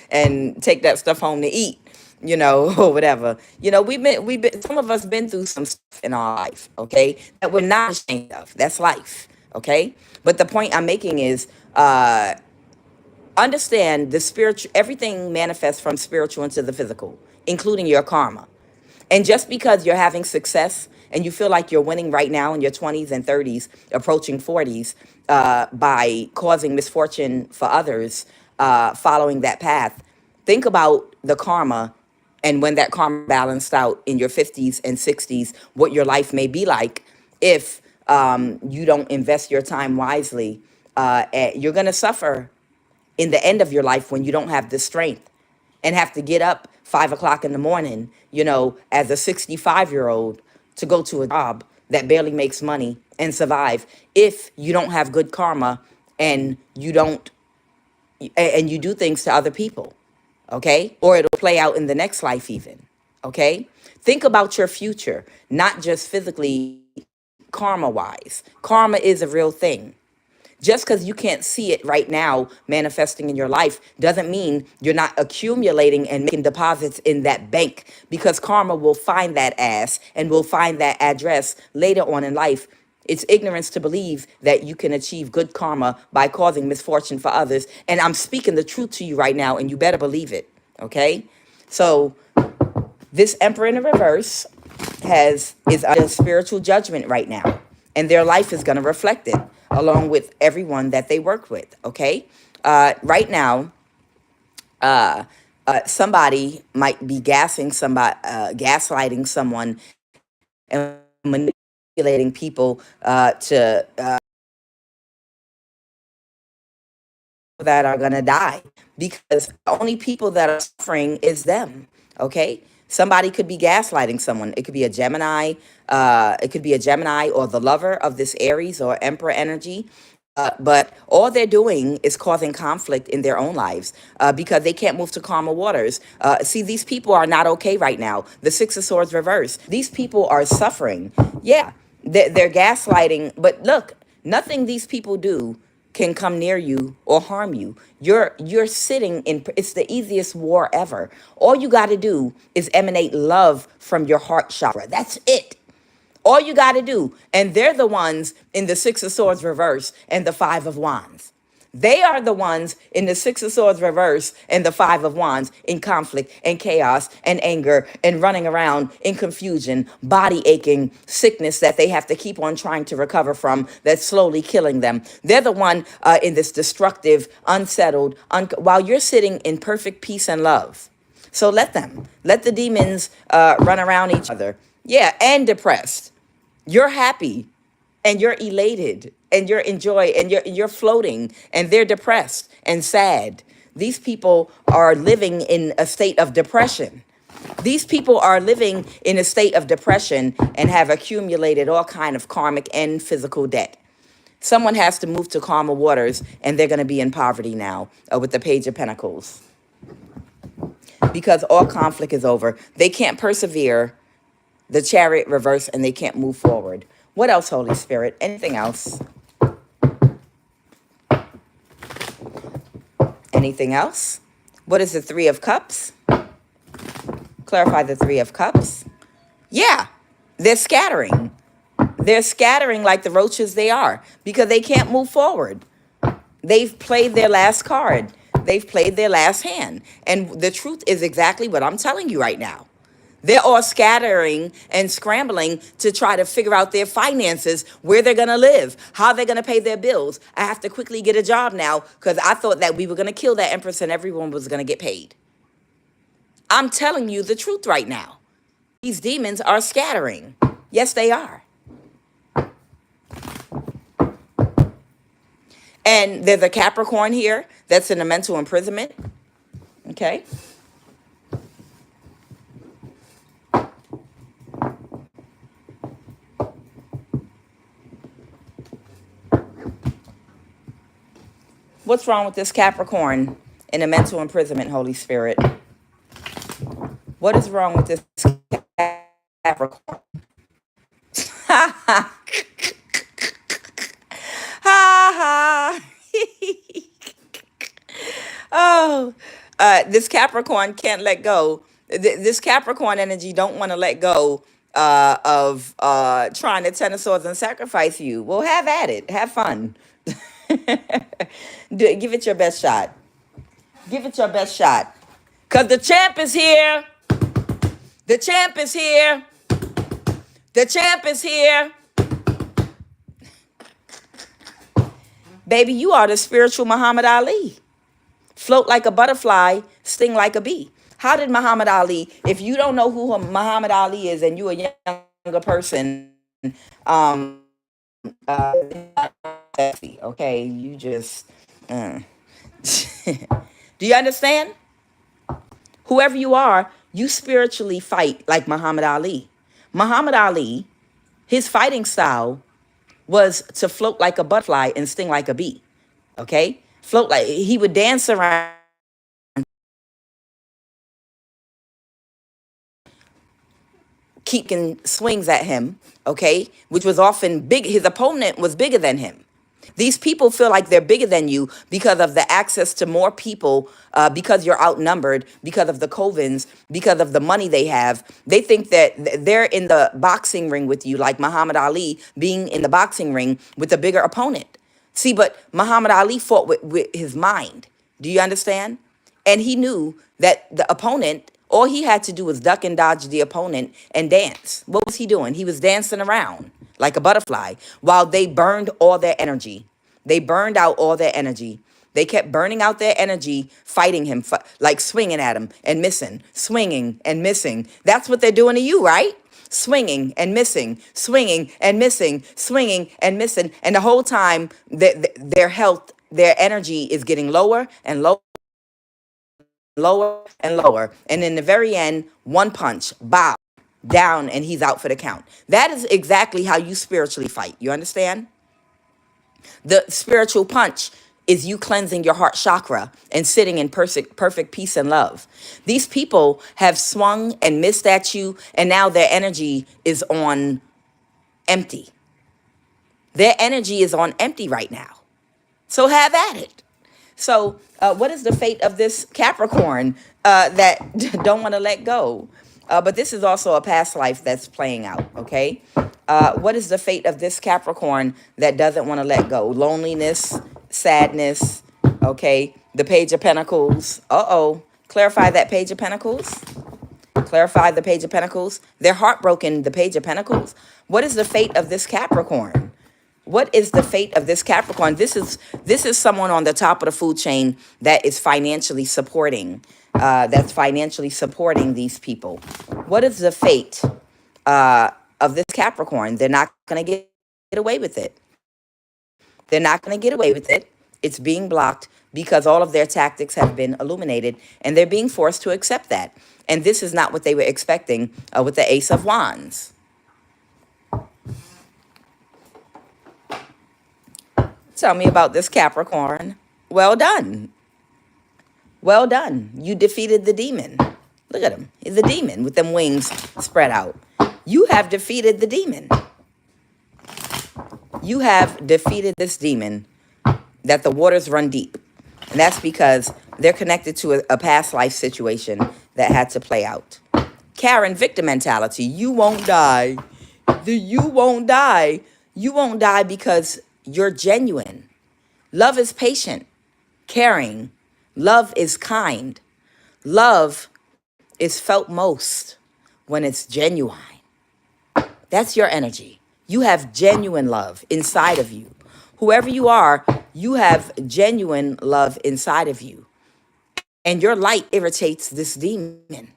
and take that stuff home to eat. Or whatever. We've been, some of us been through some stuff in our life, okay, that we're not ashamed of. That's life, okay? But the point I'm making is, understand the spiritual, everything manifests from spiritual into the physical, including your karma. And just because you're having success and you feel like you're winning right now in your 20s and 30s, approaching 40s, by causing misfortune for others, following that path, think about the karma. And when that karma balanced out in your 50s and 60s, what your life may be like if you don't invest your time wisely. You're going to suffer in the end of your life when you don't have the strength and have to get up 5 o'clock in the morning, as a 65-year-old to go to a job that barely makes money and survive, if you don't have good karma and you do things to other people. Okay? Or it'll play out in the next life even. Okay? Think about your future, not just physically, karma wise. Karma is a real thing. Just because you can't see it right now manifesting in your life doesn't mean you're not accumulating and making deposits in that bank, because karma will find that ass and will find that address later on in life. It's ignorance to believe that you can achieve good karma by causing misfortune for others. And I'm speaking the truth to you right now, and you better believe it. Okay? So this Emperor in the reverse is under spiritual judgment right now, and their life is going to reflect it, along with everyone that they work with. Okay, right now, somebody might be gaslighting someone and manipulating people to that are going to die, because the only people that are suffering is them. Okay, somebody could be gaslighting someone. It could be a Gemini. It could be a Gemini or the lover of this Aries or Emperor energy. But all they're doing is causing conflict in their own lives, because they can't move to calmer waters. See, these people are not okay right now. The Six of Swords reverse. These people are suffering. Yeah, they're gaslighting. But look, nothing these people do can come near you or harm you. You're sitting in, it's the easiest war ever. All you got to do is emanate love from your heart chakra. That's it. All you got to do. And they're the ones in the Six of Swords reverse and the Five of Wands. They are the ones in the Six of Swords reverse and the Five of Wands in conflict and chaos and anger and running around in confusion, body aching, sickness that they have to keep on trying to recover from, that's slowly killing them. They're the one in this destructive, unsettled, while you're sitting in perfect peace and love. So let the demons run around each other. Yeah, and depressed. You're happy and you're elated and you're enjoy and you're floating, and they're depressed and sad. These people are living in a state of depression. These people are living in a state of depression and have accumulated all kind of karmic and physical debt. Someone has to move to calmer waters, and they're going to be in poverty now with the Page of Pentacles, because all conflict is over. They can't persevere, the Chariot reverse, and they can't move forward. What else, Holy Spirit? Anything else? Anything else? What is the Three of Cups? Clarify the Three of Cups. Yeah, they're scattering. They're scattering like the roaches they are, because they can't move forward. They've played their last card. They've played their last hand. And the truth is exactly what I'm telling you right now. They're all scattering and scrambling to try to figure out their finances, where they're going to live, how they're going to pay their bills. I have to quickly get a job now, because I thought that we were going to kill that Empress and everyone was going to get paid. I'm telling you the truth right now. These demons are scattering. Yes, they are. And there's a Capricorn here that's in a mental imprisonment. Okay. What's wrong with this Capricorn in a mental imprisonment, Holy Spirit? What is wrong with this Capricorn? Ha ha. Ha ha. Oh, this Capricorn can't let go. This Capricorn energy don't want to let go of trying to Ten of Swords and sacrifice you. Well, have at it. Have fun. Give it your best shot. Give it your best shot. Because the champ is here. The champ is here. The champ is here. Baby, you are the spiritual Muhammad Ali. Float like a butterfly, sting like a bee. How did Muhammad Ali, if you don't know who Muhammad Ali is and you're a younger person, okay, you just, do you understand? Whoever you are, you spiritually fight like Muhammad Ali. Muhammad Ali, his fighting style was to float like a butterfly and sting like a bee. Okay? Float like, he would dance around, keeping swings at him, okay? Which was often big. His opponent was bigger than him. These people feel like they're bigger than you because of the access to more people, because you're outnumbered, because of the covens, because of the money they have. They think that they're in the boxing ring with you, like Muhammad Ali being in the boxing ring with a bigger opponent. See, but Muhammad Ali fought with his mind. Do you understand? And he knew that the opponent, all he had to do was duck and dodge the opponent and dance. What was he doing? He was dancing around like a butterfly while they burned all their energy. They burned out all their energy. They kept burning out their energy, fighting him, like swinging at him and missing, swinging and missing. That's what they're doing to you, right? Swinging and missing, swinging and missing, swinging and missing. And the whole time, their health, their energy is getting lower and lower, lower and lower. And in the very end, one punch, bow, down, and he's out for the count. That is exactly how you spiritually fight. You understand? The spiritual punch is you cleansing your heart chakra and sitting in perfect peace and love. These people have swung and missed at you, and now their energy is on empty. Their energy is on empty right now. So have at it. So what is the fate of this Capricorn that don't want to let go? But this is also a past life that's playing out, okay? What is the fate of this Capricorn that doesn't want to let go? Loneliness, sadness, okay? The Page of Pentacles. Uh-oh. Clarify that Page of Pentacles. Clarify the Page of Pentacles. They're heartbroken, the Page of Pentacles. What is the fate of this Capricorn? What is the fate of this Capricorn? This is someone on the top of the food chain that is financially supporting, these people. What is the fate of this Capricorn? They're not going to get away with it. They're not going to get away with it. It's being blocked because all of their tactics have been illuminated, and they're being forced to accept that. And this is not what they were expecting with the Ace of Wands. Tell me about this Capricorn. Well done. Well done. You defeated the demon. Look at him. He's a demon with them wings spread out. You have defeated the demon. You have defeated this demon that the waters run deep. And that's because they're connected to a past life situation that had to play out. Karen, victim mentality. You won't die. You won't die. You won't die because you're genuine. Love is patient, caring. Love is kind. Love is felt most when it's genuine. That's your energy. You have genuine love inside of you. Whoever you are, you have genuine love inside of you. And your light irritates this demon.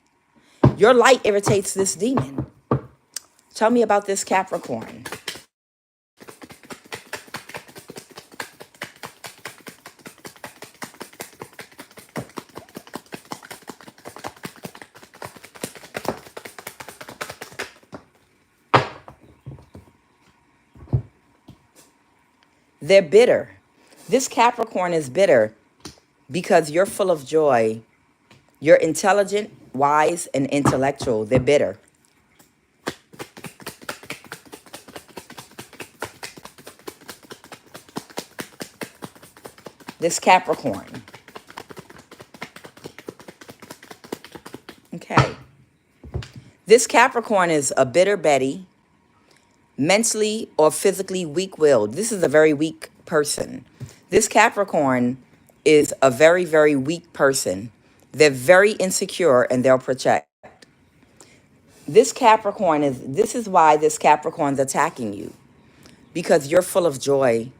Your light irritates this demon. Tell me about this Capricorn. They're bitter. This Capricorn is bitter because you're full of joy. You're intelligent, wise, and intellectual. They're bitter. This Capricorn. Okay. This Capricorn is a bitter Betty, mentally or physically weak-willed. This is a very weak person. This Capricorn is a very, very weak person. They're very insecure and they'll protect. This is why this Capricorn's attacking you. Because you're full of joy.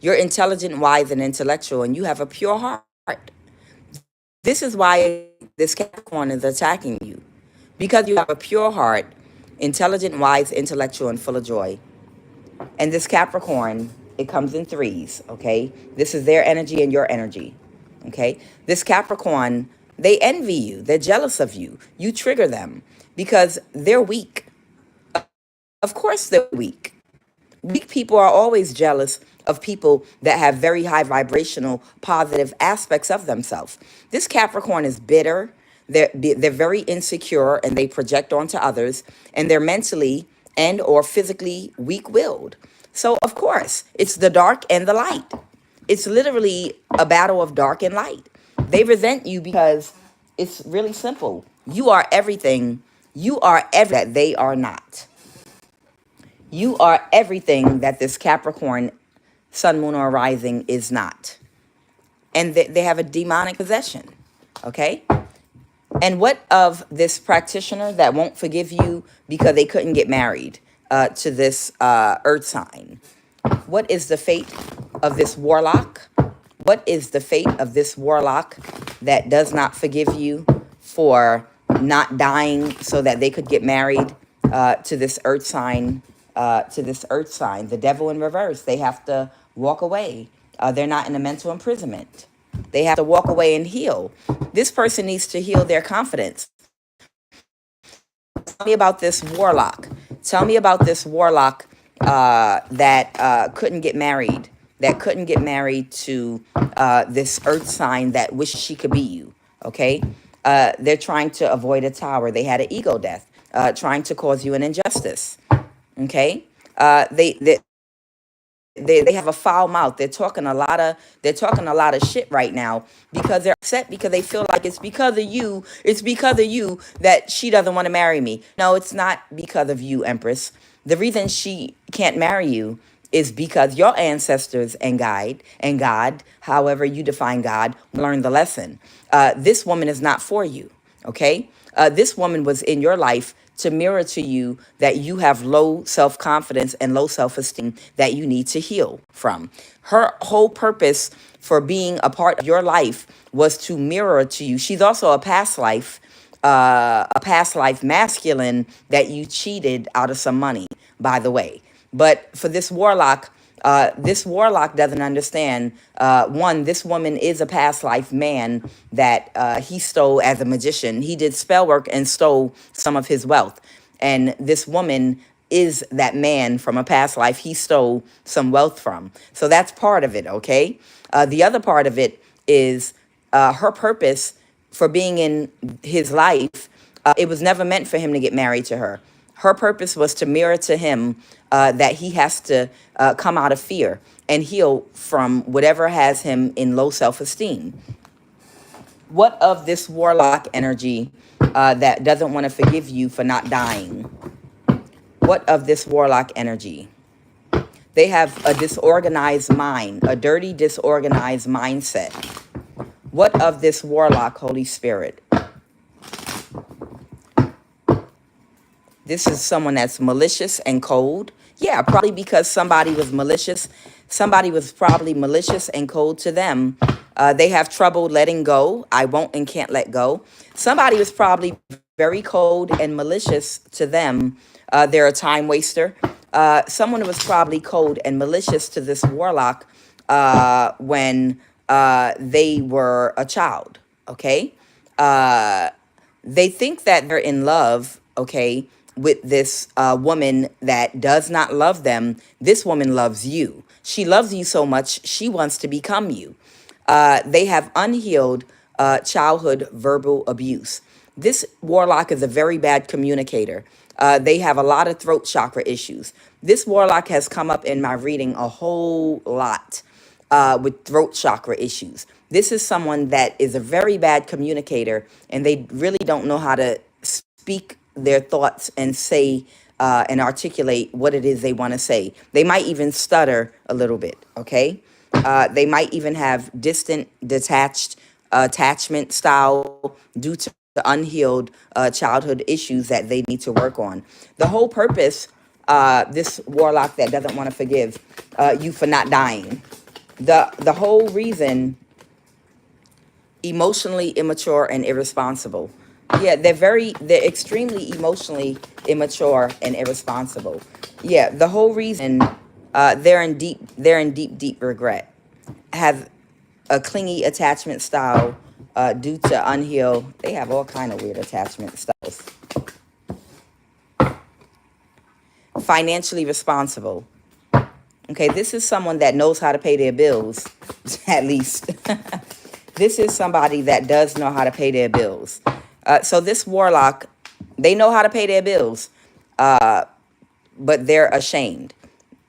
You're intelligent, wise, and intellectual, and you have a pure heart. This is why this Capricorn is attacking you. Because you have a pure heart, intelligent, wise, intellectual, and full of joy. And this Capricorn, it comes in threes, okay? This is their energy and your energy, okay? This Capricorn, they envy you. They're jealous of you. You trigger them because they're weak. Of course they're weak. Weak people are always jealous of people that have very high vibrational, positive aspects of themselves. This Capricorn is bitter. They're very insecure and they project onto others, and they're mentally and or physically weak-willed. So of course, it's the dark and the light. It's literally a battle of dark and light. They resent you because it's really simple. You are everything. You are everything that they are not. You are everything that this Capricorn sun, moon, or rising is not. And they have a demonic possession. Okay? And what of this practitioner that won't forgive you because they couldn't get married to this earth sign? What is the fate of this warlock? What is the fate of this warlock that does not forgive you for not dying so that they could get married to this earth sign? The devil in reverse. They have to walk away. They're not in a mental imprisonment. They have to walk away and heal. This person needs to heal their confidence. Tell me about this warlock. Tell me about this warlock that couldn't get married. That couldn't get married to this earth sign that wished she could be you. Okay? They're trying to avoid a tower. They had an ego death, trying to cause you an injustice. Okay? They have a foul mouth. They're talking a lot of shit right now because they're upset because they feel like it's because of you. It's because of you that she doesn't want to marry me. No, it's not because of you, Empress. The reason she can't marry you is because your ancestors and God, however you define God, learned the lesson. This woman is not for you. Okay? This woman was in your life to mirror to you that you have low self-confidence and low self-esteem that you need to heal from. Her whole purpose for being a part of your life was to mirror to you. She's also a past life masculine that you cheated out of some money, by the way. But for this warlock doesn't understand. One, this woman is a past life man that he stole as a magician. He did spell work and stole some of his wealth. And this woman is that man from a past life he stole some wealth from. So that's part of it, okay? The other part of it is her purpose for being in his life. It was never meant for him to get married to her. Her purpose was to mirror to him that he has to come out of fear and heal from whatever has him in low self-esteem. What of this warlock energy that doesn't want to forgive you for not dying? What of this warlock energy? They have a disorganized mind, a dirty, disorganized mindset. What of this warlock, Holy Spirit? This is someone that's malicious and cold. Yeah, probably because somebody was malicious. Somebody was probably malicious and cold to them. They have trouble letting go. I won't and can't let go. Somebody was probably very cold and malicious to them. They're a time waster. Someone was probably cold and malicious to this warlock when they were a child, okay? They think that they're in love, okay, with this woman that does not love them. This woman loves you. She loves you so much, she wants to become you. They have unhealed childhood verbal abuse. This warlock is a very bad communicator. They have a lot of throat chakra issues. This warlock has come up in my reading a whole lot with throat chakra issues. This is someone that is a very bad communicator, and they really don't know how to speak their thoughts and say and articulate what it is they want to say. They might even stutter a little bit, okay? They might even have distant, detached attachment style due to unhealed childhood issues that they need to work on. The whole purpose, this warlock that doesn't want to forgive you for not dying, the whole reason, emotionally immature and irresponsible. Yeah, they're extremely emotionally immature and irresponsible. Yeah, the whole reason they're in deep regret. Have a clingy attachment style due to unhealed. They have all kind of weird attachment styles. Financially responsible. Okay, this is someone that knows how to pay their bills, at least. This is somebody that does know how to pay their bills. So this warlock, they know how to pay their bills. but they're ashamed.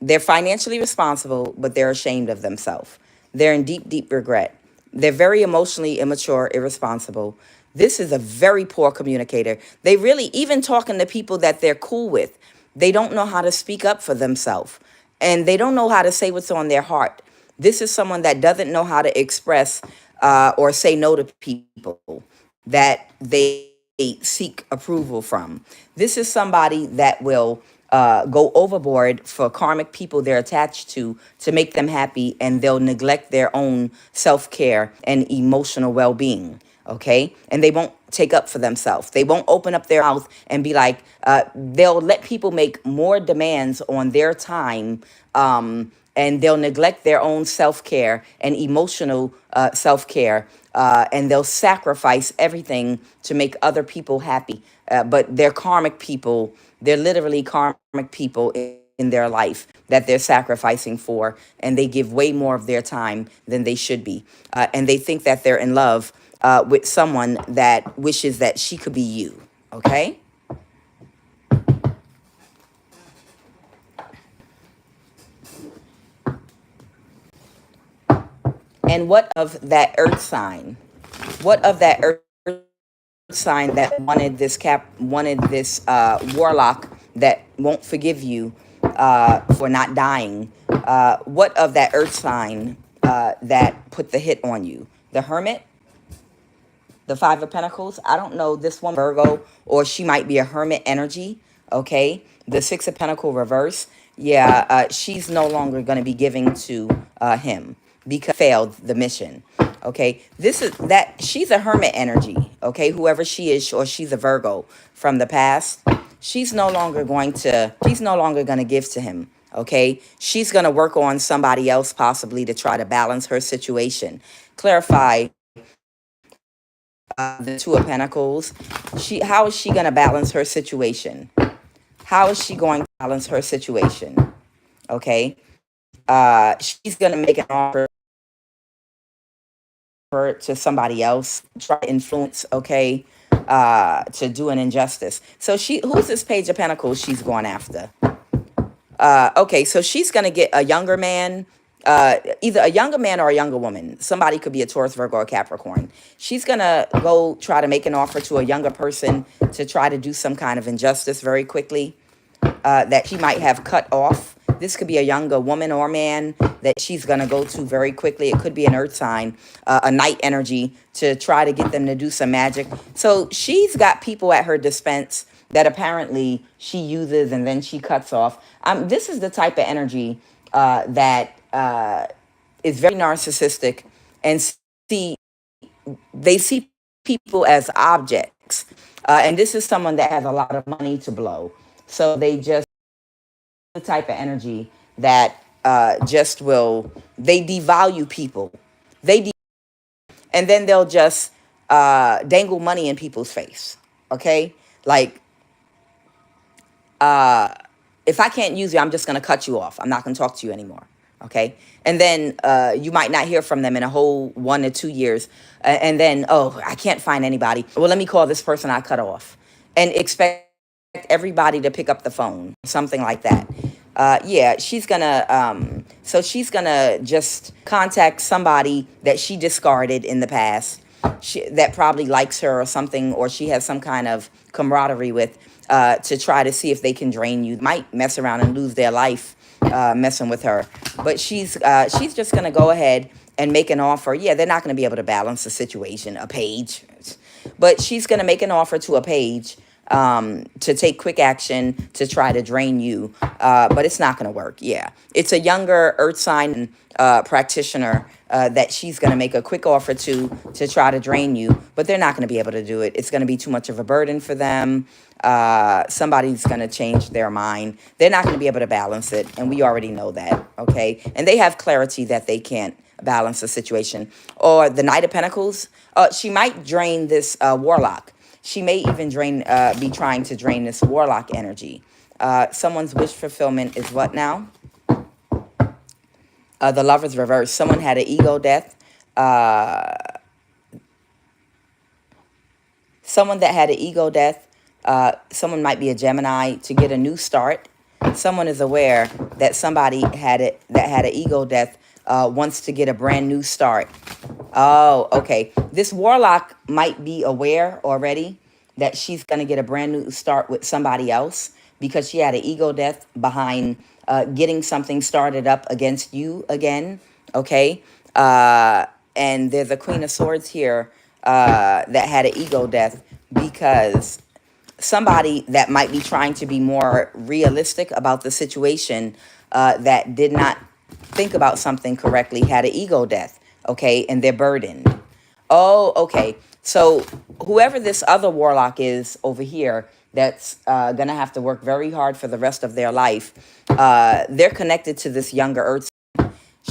They're financially responsible, but they're ashamed of themselves. They're in deep, deep regret. They're very emotionally immature, irresponsible. This is a very poor communicator. They really, even talking to people that they're cool with, they don't know how to speak up for themselves, and they don't know how to say what's on their heart. This is someone that doesn't know how to express or say no to people that they seek approval from. This is somebody that will go overboard for karmic people they're attached to make them happy, and they'll neglect their own self-care and emotional well-being. Okay, and they won't take up for themselves. They won't open up their mouth and be like, they'll let people make more demands on their time, and they'll neglect their own self-care and emotional self-care, and they'll sacrifice everything to make other people happy. But they're karmic people. They're literally karmic people in their life that they're sacrificing for, and they give way more of their time than they should be. And they think that they're in love with someone that wishes that she could be you. Okay? And what of that earth sign? What of that earth sign that wanted this warlock that won't forgive you for not dying? What of that earth sign that put the hit on you? The hermit, the Five of Pentacles. I don't know this one, Virgo, or she might be a hermit energy. Okay, the Six of Pentacles reverse. Yeah, she's no longer going to be giving to him because he failed the mission. Okay, this is that she's a hermit energy. Okay, whoever she is, or she's a Virgo from the past. She's no longer going to. She's no longer going to give to him. Okay, she's going to work on somebody else possibly to try to balance her situation. Clarify the Two of Pentacles. How is she going to balance her situation? How is she going to balance her situation? Okay, she's going to make an offer to somebody else, try to influence. Okay, to do an injustice. So who's this Page of Pentacles she's going after? Okay, so she's going to get a younger man, either a younger man or a younger woman. Somebody could be a Taurus, Virgo, or Capricorn. She's going to go try to make an offer to a younger person to try to do some kind of injustice very quickly that she might have cut off. This could be a younger woman or man that she's going to go to very quickly. It could be an earth sign, a night energy, to try to get them to do some magic. So she's got people at her dispense that apparently she uses and then she cuts off. This is the type of energy that is very narcissistic, and they see people as objects. And this is someone that has a lot of money to blow. So they just, the type of energy that they devalue people. And then they'll just dangle money in people's face. Okay? Like, if I can't use you, I'm just going to cut you off. I'm not going to talk to you anymore. Okay? And then you might not hear from them in a whole 1 to 2 years. And then, oh, I can't find anybody. Well, let me call this person I cut off. And expect everybody to pick up the phone. Something like that. Yeah, she's going to, so she's going to just contact somebody that she discarded in the past. That probably likes her or something, or she has some kind of camaraderie with, to try to see if they can drain you. Might mess around and lose their life messing with her. But she's just going to go ahead and make an offer. Yeah, they're not going to be able to balance the situation, a page. But she's going to make an offer to a page to take quick action to try to drain you. But it's not going to work. Yeah, it's a younger earth sign practitioner that she's going to make a quick offer to try to drain you, but they're not going to be able to do it. It's going to be too much of a burden for them. Somebody's going to change their mind. They're not going to be able to balance it, and we already know that, okay? And they have clarity that they can't balance the situation. Or the Knight of Pentacles, she might drain this warlock. She may even be trying to drain this warlock energy. Someone's wish fulfillment is what now? The Lover's reverse. Someone had an ego death. Someone that had an ego death. Someone might be a Gemini to get a new start. Someone is aware that somebody had an ego death, wants to get a brand new start. Oh, okay. This warlock might be aware already that she's going to get a brand new start with somebody else because she had an ego death behind getting something started up against you again. Okay. And there's a Queen of Swords here that had an ego death because somebody that might be trying to be more realistic about the situation, that did not think about something correctly, had an ego death, okay, and they're burdened. Oh, okay. So whoever this other warlock is over here that's going to have to work very hard for the rest of their life, they're connected to this younger earth.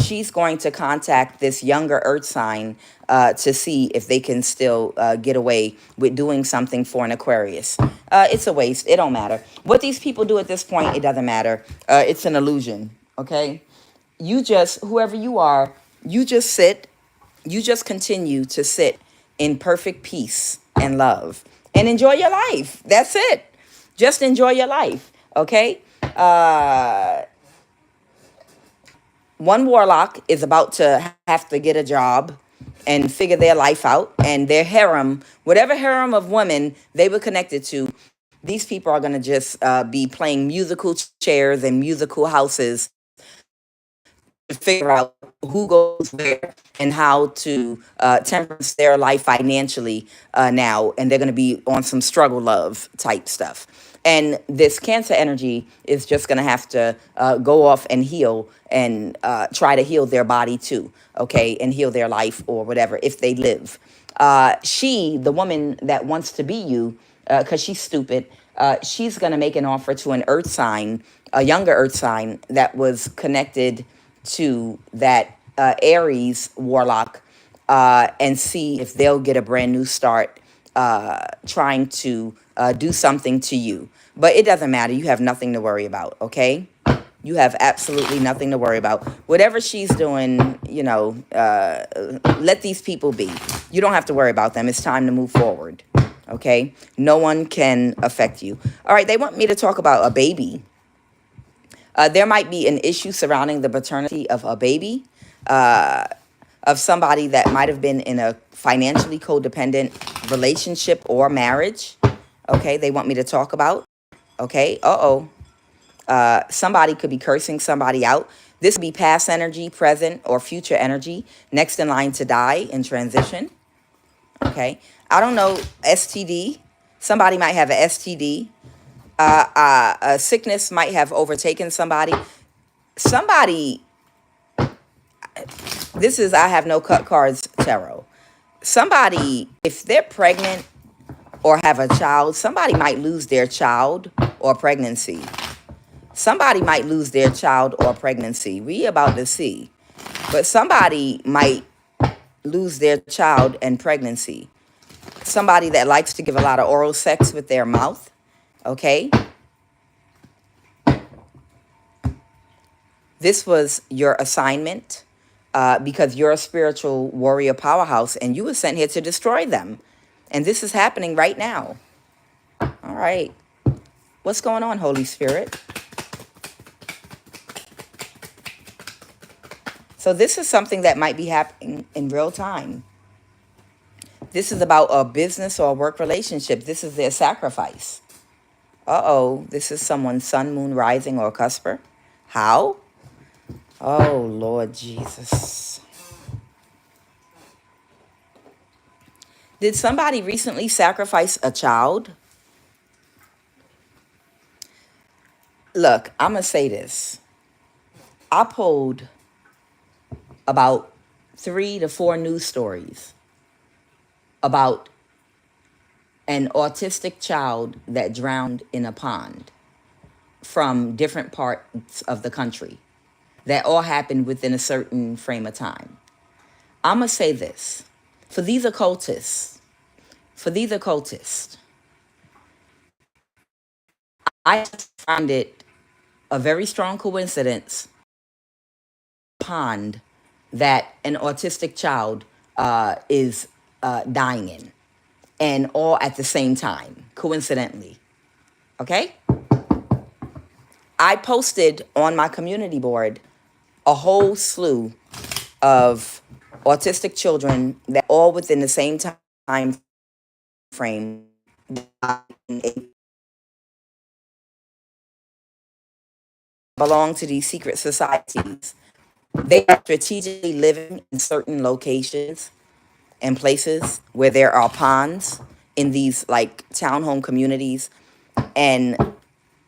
She's going to contact this younger earth sign to see if they can still get away with doing something for an Aquarius. It's a waste. It don't matter. What these people do at this point, it doesn't matter. It's an illusion, okay? You just, whoever you are, you just sit, you just continue to sit in perfect peace and love and enjoy your life. That's it. Just enjoy your life, okay? One warlock is about to have to get a job and figure their life out, and their harem, whatever harem of women they were connected to, these people are going to just be playing musical chairs and musical houses to figure out who goes where and how to temperance their life financially now. And they're going to be on some struggle love type stuff. And this Cancer energy is just going to have to go off and heal and try to heal their body too, okay, and heal their life or whatever if they live. She, the woman that wants to be you, because she's stupid, she's going to make an offer to an earth sign, a younger earth sign that was connected to that Aries warlock, and see if they'll get a brand new start trying to do something to you. But it doesn't matter. You have nothing to worry about, okay? You have absolutely nothing to worry about. Whatever she's doing, you know, let these people be. You don't have to worry about them. It's time to move forward, okay? No one can affect you. All right, they want me to talk about a baby. There might be an issue surrounding the paternity of a baby, of somebody that might have been in a financially codependent relationship or marriage. Okay, they want me to talk about. Okay, somebody could be cursing somebody out. This could be past energy, present, or future energy, next in line to die in transition. Okay, I don't know, STD. Somebody might have an STD. A sickness might have overtaken somebody. Somebody, this is I Have No Cut Cards Tarot. Somebody, if they're pregnant or have a child, somebody might lose their child or pregnancy. Somebody might lose their child or pregnancy. We about to see. But somebody might lose their child and pregnancy. Somebody that likes to give a lot of oral sex with their mouth. Okay? This was your assignment because you're a spiritual warrior powerhouse and you were sent here to destroy them. And this is happening right now. All right. What's going on, Holy Spirit? So this is something that might be happening in real time. This is about a business or a work relationship. This is their sacrifice. Uh-oh, this is someone's sun, moon, rising, or cusper. How? Oh, Lord Jesus. Did somebody recently sacrifice a child? Look, I'm going to say this. I pulled about 3 to 4 news stories about an autistic child that drowned in a pond from different parts of the country that all happened within a certain frame of time. I'm going to say this. For these occultists, I find it a very strong coincidence pond that an autistic child is dying in, and all at the same time, coincidentally. Okay? I posted on my community board a whole slew of autistic children that all within the same time frame belong to these secret societies. They are strategically living in certain locations and places where there are ponds in these like townhome communities, and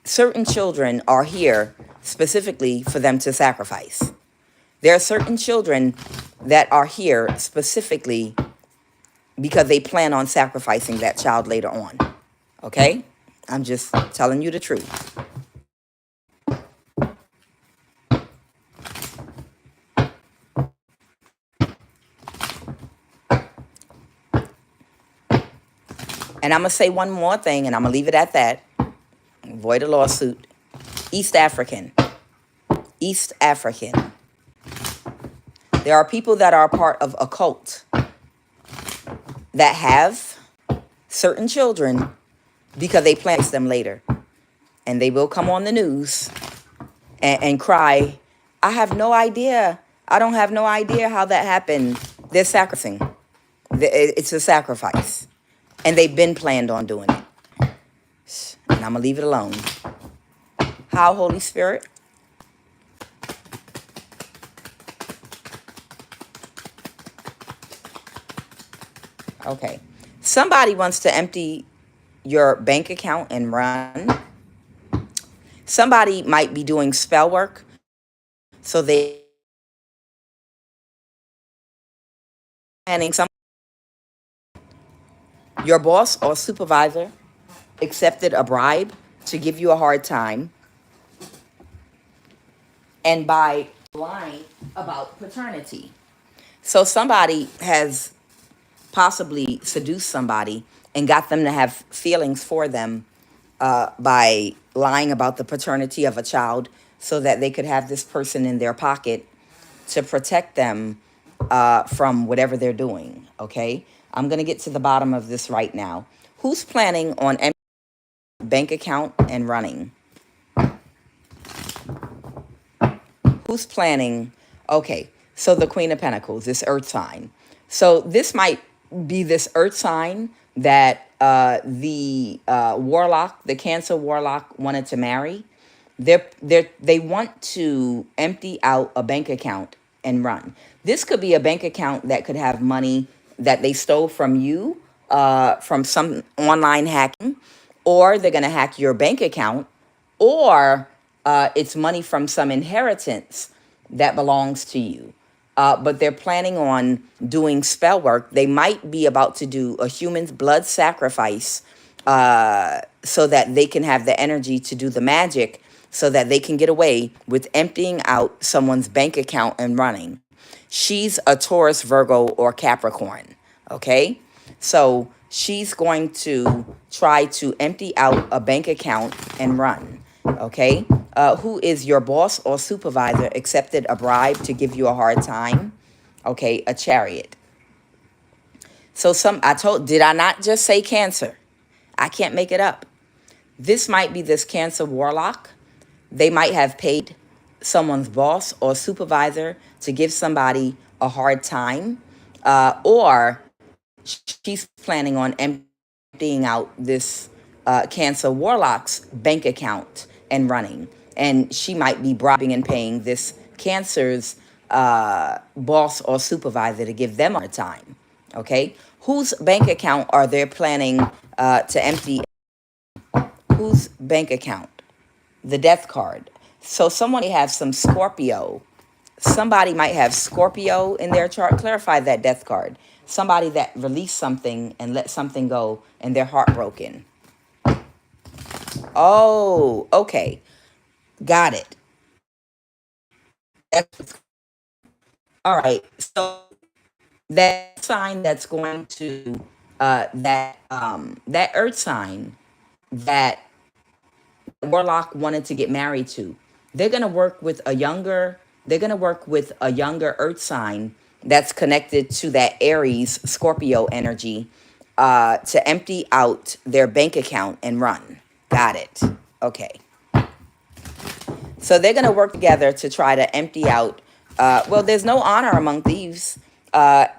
certain children are here specifically for them to sacrifice. There are certain children that are here specifically because they plan on sacrificing that child later on. Okay? I'm just telling you the truth. And I'm going to say one more thing, and I'm going to leave it at that. Avoid a lawsuit. East African. East African. There are people that are a part of a cult that have certain children because they plan them later. And they will come on the news and cry, I have no idea. I don't have no idea how that happened. They're sacrificing. It's a sacrifice. And they've been planned on doing it. And I'm going to leave it alone. How, Holy Spirit? Okay. Somebody wants to empty your bank account and run. Somebody might be doing spell work so they planning some. Your boss or supervisor accepted a bribe to give you a hard time, and by lying about paternity. So somebody has possibly seduced somebody and got them to have feelings for them by lying about the paternity of a child so that they could have this person in their pocket to protect them from whatever they're doing, okay? I'm going to get to the bottom of this right now. Who's planning on emptying bank account and running? Who's planning? Okay, so the Queen of Pentacles, this earth sign. So this might be this earth sign that the warlock, the Cancer warlock, wanted to marry. They want to empty out a bank account and run. This could be a bank account that could have money that they stole from you from some online hacking, or they're going to hack your bank account, or it's money from some inheritance that belongs to you. But they're planning on doing spell work. They might be about to do a human's blood sacrifice so that they can have the energy to do the magic so that they can get away with emptying out someone's bank account and running. She's a Taurus, Virgo, or Capricorn, okay? So she's going to try to empty out a bank account and run, okay? Who is your boss or supervisor accepted a bribe to give you a hard time? Okay, a Chariot. So did I not just say Cancer? I can't make it up. This might be this Cancer warlock. They might have paid someone's boss or supervisor to give somebody a hard time, or she's planning on emptying out this Cancer warlock's bank account and running. And she might be bribing and paying this Cancer's boss or supervisor to give them a hard time. Okay? Whose bank account are they planning to empty? Whose bank account? The Death card. So someone may have some Scorpio. Somebody might have Scorpio in their chart. Clarify that Death card. Somebody that released something and let something go and they're heartbroken. Oh, okay. Got it. All right. So that sign that's going to that earth sign that warlock wanted to get married to, they're going to work with a younger earth sign that's connected to that Aries Scorpio energy to empty out their bank account and run. Got it. Okay. So they're going to work together to try to empty out. Well, there's no honor among thieves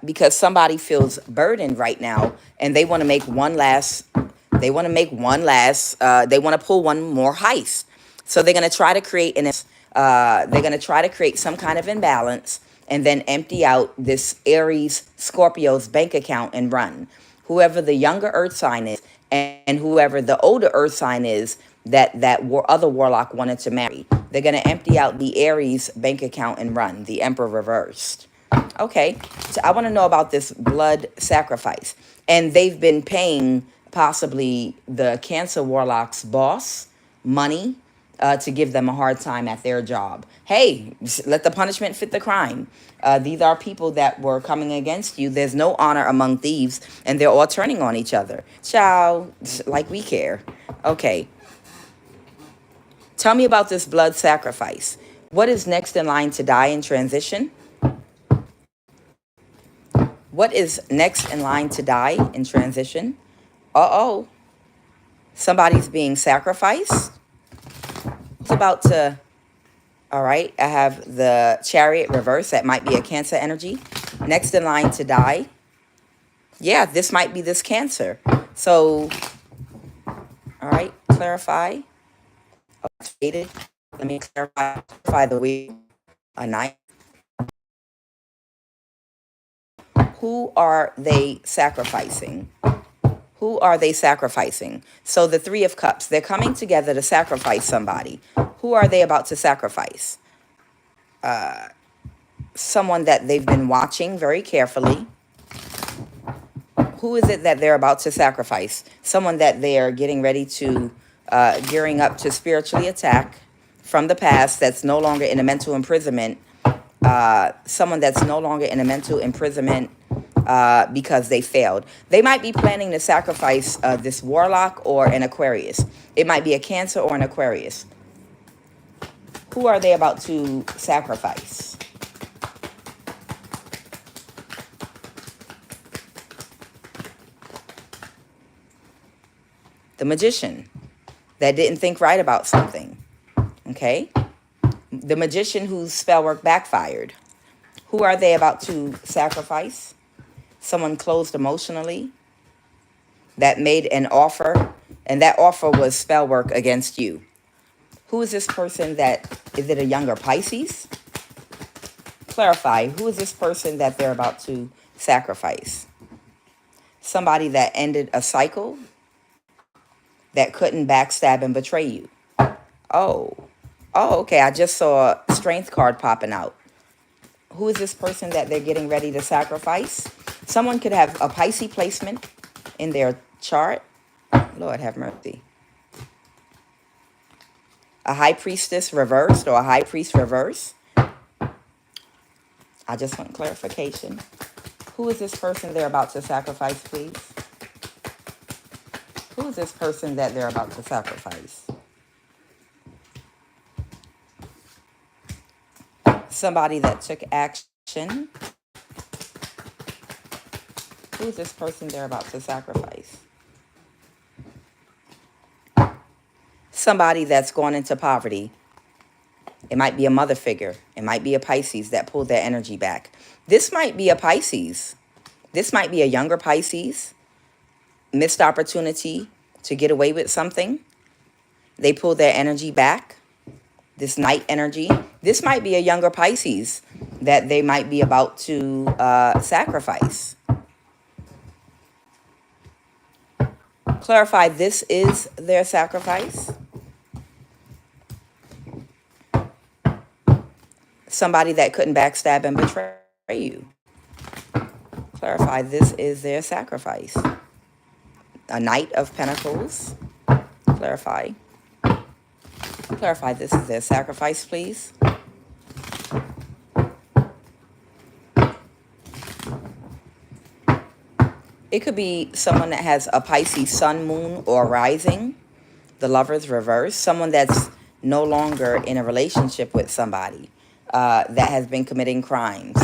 because somebody feels burdened right now, and they want to make one last. They want to make one last. They want to pull one more heist. So they're going to try to create an. They're going to try to create some kind of imbalance and then empty out this Aries Scorpio's bank account and run. Whoever the younger Earth sign is, and whoever the older Earth sign is other warlock wanted to marry, they're going to empty out the Aries bank account and run. The Emperor reversed. Okay, so I want to know about this blood sacrifice. And they've been paying possibly the Cancer Warlock's boss money to give them a hard time at their job. Hey, let the punishment fit the crime. These are people that were coming against you. There's no honor among thieves, and they're all turning on each other. Ciao, like we care. Okay. Tell me about this blood sacrifice. What is next in line to die in transition? What is next in line to die in transition? Uh-oh. Somebody's being sacrificed. It's about to... All right, I have the Chariot reverse. That might be a Cancer energy. Next in line to die. Yeah, this might be this Cancer. So, all right, clarify. Let me clarify the wheel. A knight. Who are they sacrificing? Who are they sacrificing? So the Three of Cups, they're coming together to sacrifice somebody. Who are they about to sacrifice? Someone that they've been watching very carefully. Who is it that they're about to sacrifice? Someone that they're getting ready to, gearing up to spiritually attack from the past that's no longer in a mental imprisonment. Someone that's no longer in a mental imprisonment because they failed. They might be planning to sacrifice this Warlock or an Aquarius. It might be a Cancer or an Aquarius. Who are they about to sacrifice? The Magician that didn't think right about something. Okay? The Magician whose spell work backfired. Who are they about to sacrifice? Someone closed emotionally that made an offer, and that offer was spell work against you. Who is this person that, is it a younger Pisces? Clarify, who is this person that they're about to sacrifice? Somebody that ended a cycle, that couldn't backstab and betray you. Oh, okay, I just saw a Strength card popping out. Who is this person that they're getting ready to sacrifice? Someone could have a Pisces placement in their chart. Lord have mercy. A High Priestess reversed or a High Priest reverse. I just want clarification. Who is this person they're about to sacrifice, please? Who is this person that they're about to sacrifice? Somebody that took action. Who is this person they're about to sacrifice? Somebody that's gone into poverty. It might be a mother figure. It might be a Pisces that pulled their energy back. This might be a Pisces. This might be a younger Pisces. Missed opportunity to get away with something. They pulled their energy back. This night energy. This might be a younger Pisces that they might be about to sacrifice. Clarify, this is their sacrifice. Somebody that couldn't backstab and betray you. Clarify, this is their sacrifice. A Knight of Pentacles. Clarify. Clarify, this is their sacrifice, please. It could be someone that has a Pisces sun, moon, or rising. The Lover's reverse. Someone that's no longer in a relationship with somebody that has been committing crimes.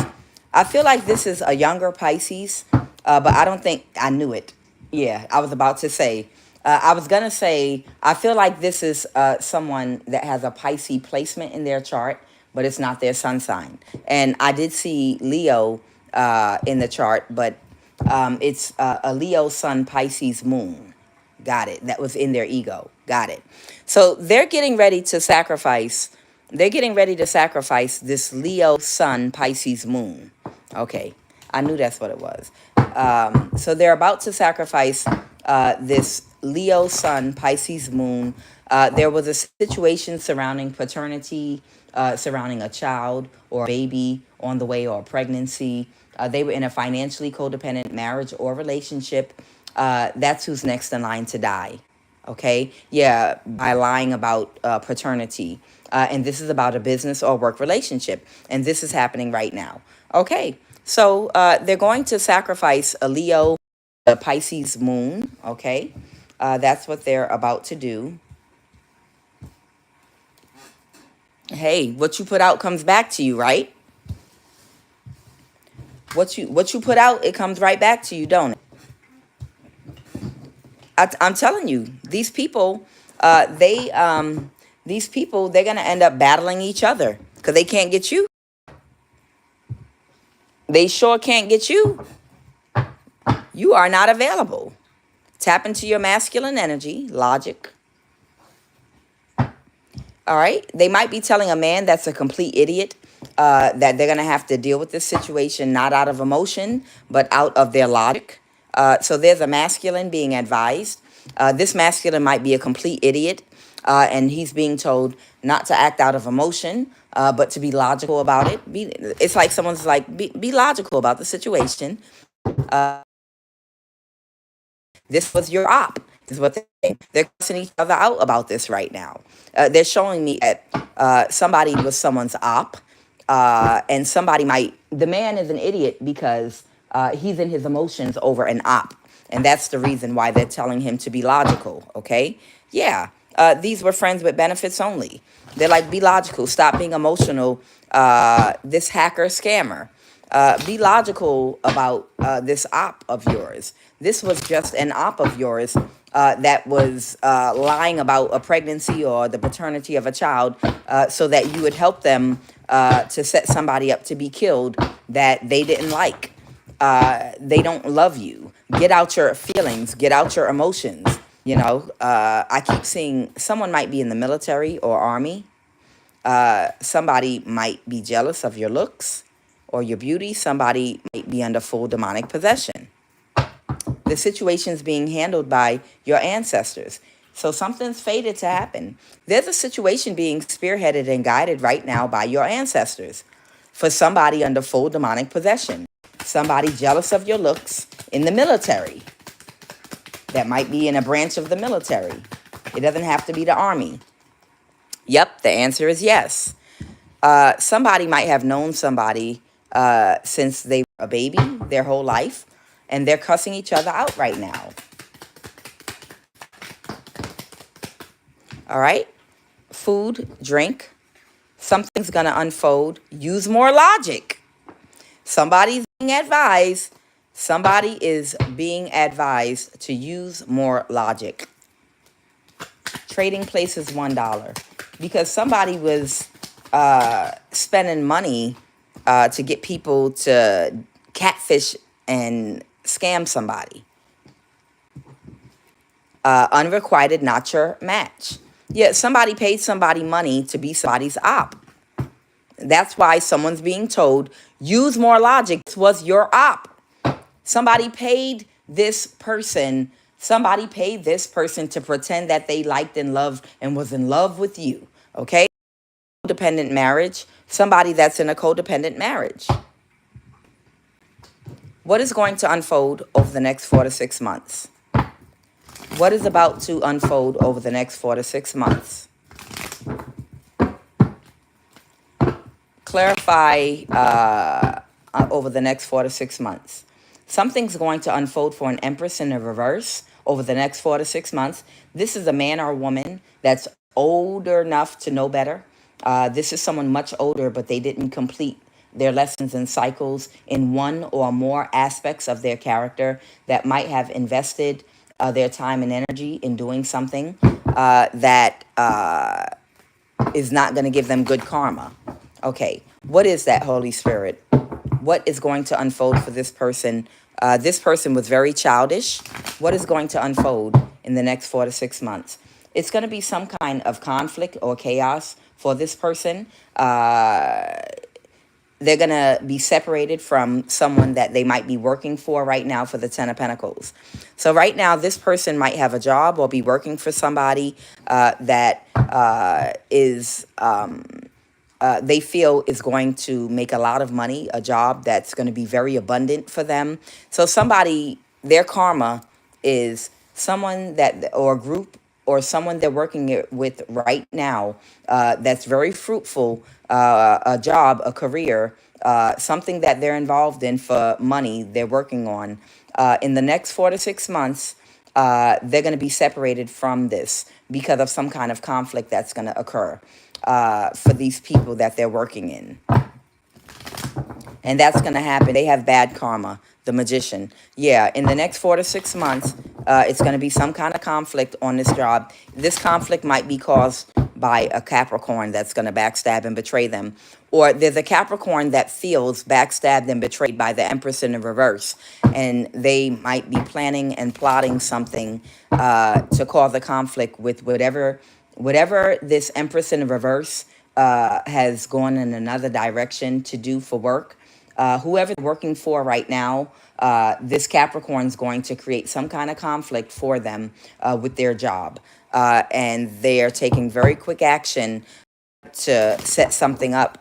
I feel like this is a younger Pisces, but I don't think I knew it. Yeah, I was about to say, I was going to say, I feel like this is someone that has a Pisces placement in their chart, but it's not their sun sign. And I did see Leo in the chart, but it's a Leo sun Pisces moon. Got it. That was in their ego. Got it. So they're getting ready to sacrifice. They're getting ready to sacrifice this Leo sun Pisces moon. Okay. I knew that's what it was. So they're about to sacrifice this Leo sun Pisces moon. There was a situation surrounding paternity, surrounding a child or a baby on the way or a pregnancy. They were in a financially codependent marriage or relationship. That's who's next in line to die. Okay? Yeah, by lying about paternity. And this is about a business or work relationship. And this is happening right now. Okay. So they're going to sacrifice a Leo, a Pisces moon. Okay. That's what they're about to do. Hey, what you put out comes back to you, right? What you put out, it comes right back to you, don't it? I'm telling you, these people, these people, they're gonna end up battling each other because they can't get you. They sure can't get you. You are not available. Tap into your masculine energy, logic. All right. They might be telling a man that's a complete idiot that they're going to have to deal with this situation, not out of emotion, but out of their logic. So there's a masculine being advised. This masculine might be a complete idiot, and he's being told not to act out of emotion, but to be logical about it. It's like someone's like, be logical about the situation. This was your op. This is what they're cussing each other out about this right now. They're showing me that somebody was someone's op, and the man is an idiot because he's in his emotions over an op. And that's the reason why they're telling him to be logical, okay? Yeah, these were friends with benefits only. They're like, be logical, stop being emotional, this hacker scammer. Be logical about this op of yours. This was just an op of yours that was lying about a pregnancy or the paternity of a child so that you would help them to set somebody up to be killed that they didn't like. They don't love you. Get out your feelings. Get out your emotions. You know, I keep seeing someone might be in the military or army. Somebody might be jealous of your looks or your beauty. Somebody might be under full demonic possession. The situation's being handled by your ancestors. So something's fated to happen. There's a situation being spearheaded and guided right now by your ancestors for somebody under full demonic possession. Somebody jealous of your looks in the military. That might be in a branch of the military. It doesn't have to be the army. Yep, the answer is yes. Somebody might have known somebody since they were a baby their whole life, and they're cussing each other out right now. All right? Food, drink. Something's going to unfold. Use more logic. Somebody is being advised to use more logic. Trading places $1 because somebody was spending money to get people to catfish and scam somebody. Unrequited, not your match. Yeah, somebody paid somebody money to be somebody's op. That's why someone's being told, use more logic. This was your op. Somebody paid this person to pretend that they liked and loved and was in love with you. Okay? Codependent marriage. Somebody that's in a codependent marriage. What is going to unfold over the next 4 to 6 months? What is about to unfold over the next 4 to 6 months? Clarify over the next 4 to 6 months. Something's going to unfold for an Empress in the reverse over the next 4 to 6 months. This is a man or a woman that's older enough to know better. This is someone much older, but they didn't complete their lessons and cycles in one or more aspects of their character that might have invested their time and energy in doing something that is not going to give them good karma. Okay, what is that, Holy Spirit? What is going to unfold for this person? This person was very childish. What is going to unfold in the next 4 to 6 months? It's going to be some kind of conflict or chaos for this person. They're going to be separated from someone that they might be working for right now for the Ten of Pentacles. So right now, this person might have a job or be working for somebody that is... they feel is going to make a lot of money, a job that's going to be very abundant for them. So somebody, their karma is someone that, or a group, or someone they're working with right now that's very fruitful, a job, a career, something that they're involved in for money they're working on. In the next 4 to 6 months, they're going to be separated from this because of some kind of conflict that's going to occur for these people that they're working in. And that's going to happen. They have bad karma, the magician. Yeah, in the next 4 to 6 months, it's going to be some kind of conflict on this job. This conflict might be caused by a Capricorn that's going to backstab and betray them. Or there's a Capricorn that feels backstabbed and betrayed by the Empress in the reverse. And they might be planning and plotting something to cause a conflict with whatever this Empress in the reverse has gone in another direction to do for work. Whoever they're working for right now, this Capricorn's going to create some kind of conflict for them with their job. And they are taking very quick action to set something up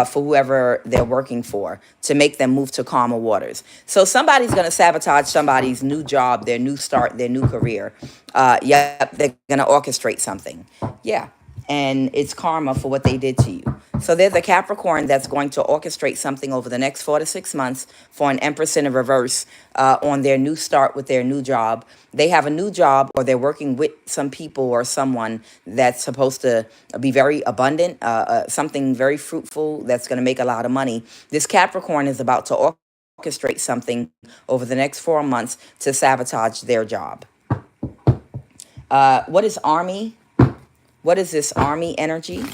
for whoever they're working for to make them move to calmer waters. So somebody's going to sabotage somebody's new job, their new start, their new career. Yep, they're going to orchestrate something. Yeah. And it's karma for what they did to you. So there's a Capricorn that's going to orchestrate something over the next 4 to 6 months for an Empress in a reverse on their new start with their new job. They have a new job or they're working with some people or someone that's supposed to be very abundant, something very fruitful that's going to make a lot of money. This Capricorn is about to orchestrate something over the next 4 months to sabotage their job. What is Army? What is this Army energy?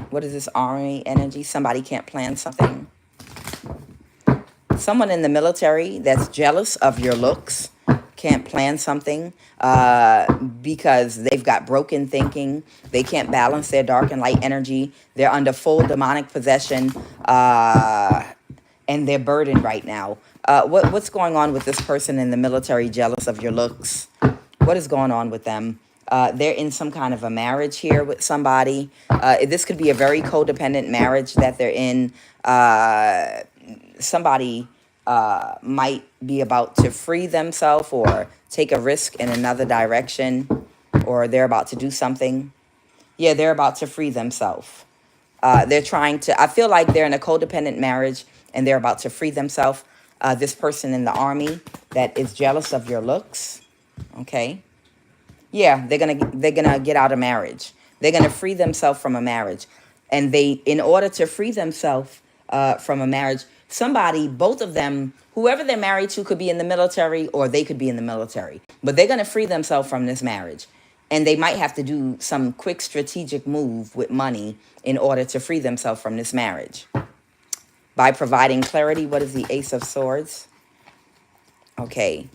What is this Army energy? Somebody can't plan something. Someone in the military that's jealous of your looks can't plan something because they've got broken thinking. They can't balance their dark and light energy. They're under full demonic possession and they're burdened right now. What's going on with this person in the military jealous of your looks? What is going on with them? They're in some kind of a marriage here with somebody. This could be a very codependent marriage that they're in. Somebody might be about to free themselves or take a risk in another direction, or they're about to do something. Yeah, they're about to free themselves. They're trying to, I feel like they're in a codependent marriage and they're about to free themselves. This person in the army that is jealous of your looks. Okay. Yeah, they're gonna get out of marriage. They're gonna free themselves from a marriage, and in order to free themselves from a marriage, both of them, whoever they're married to, could be in the military or they could be in the military, but they're gonna free themselves from this marriage, and they might have to do some quick strategic move with money in order to free themselves from this marriage by providing clarity. What is the Ace of Swords? Okay,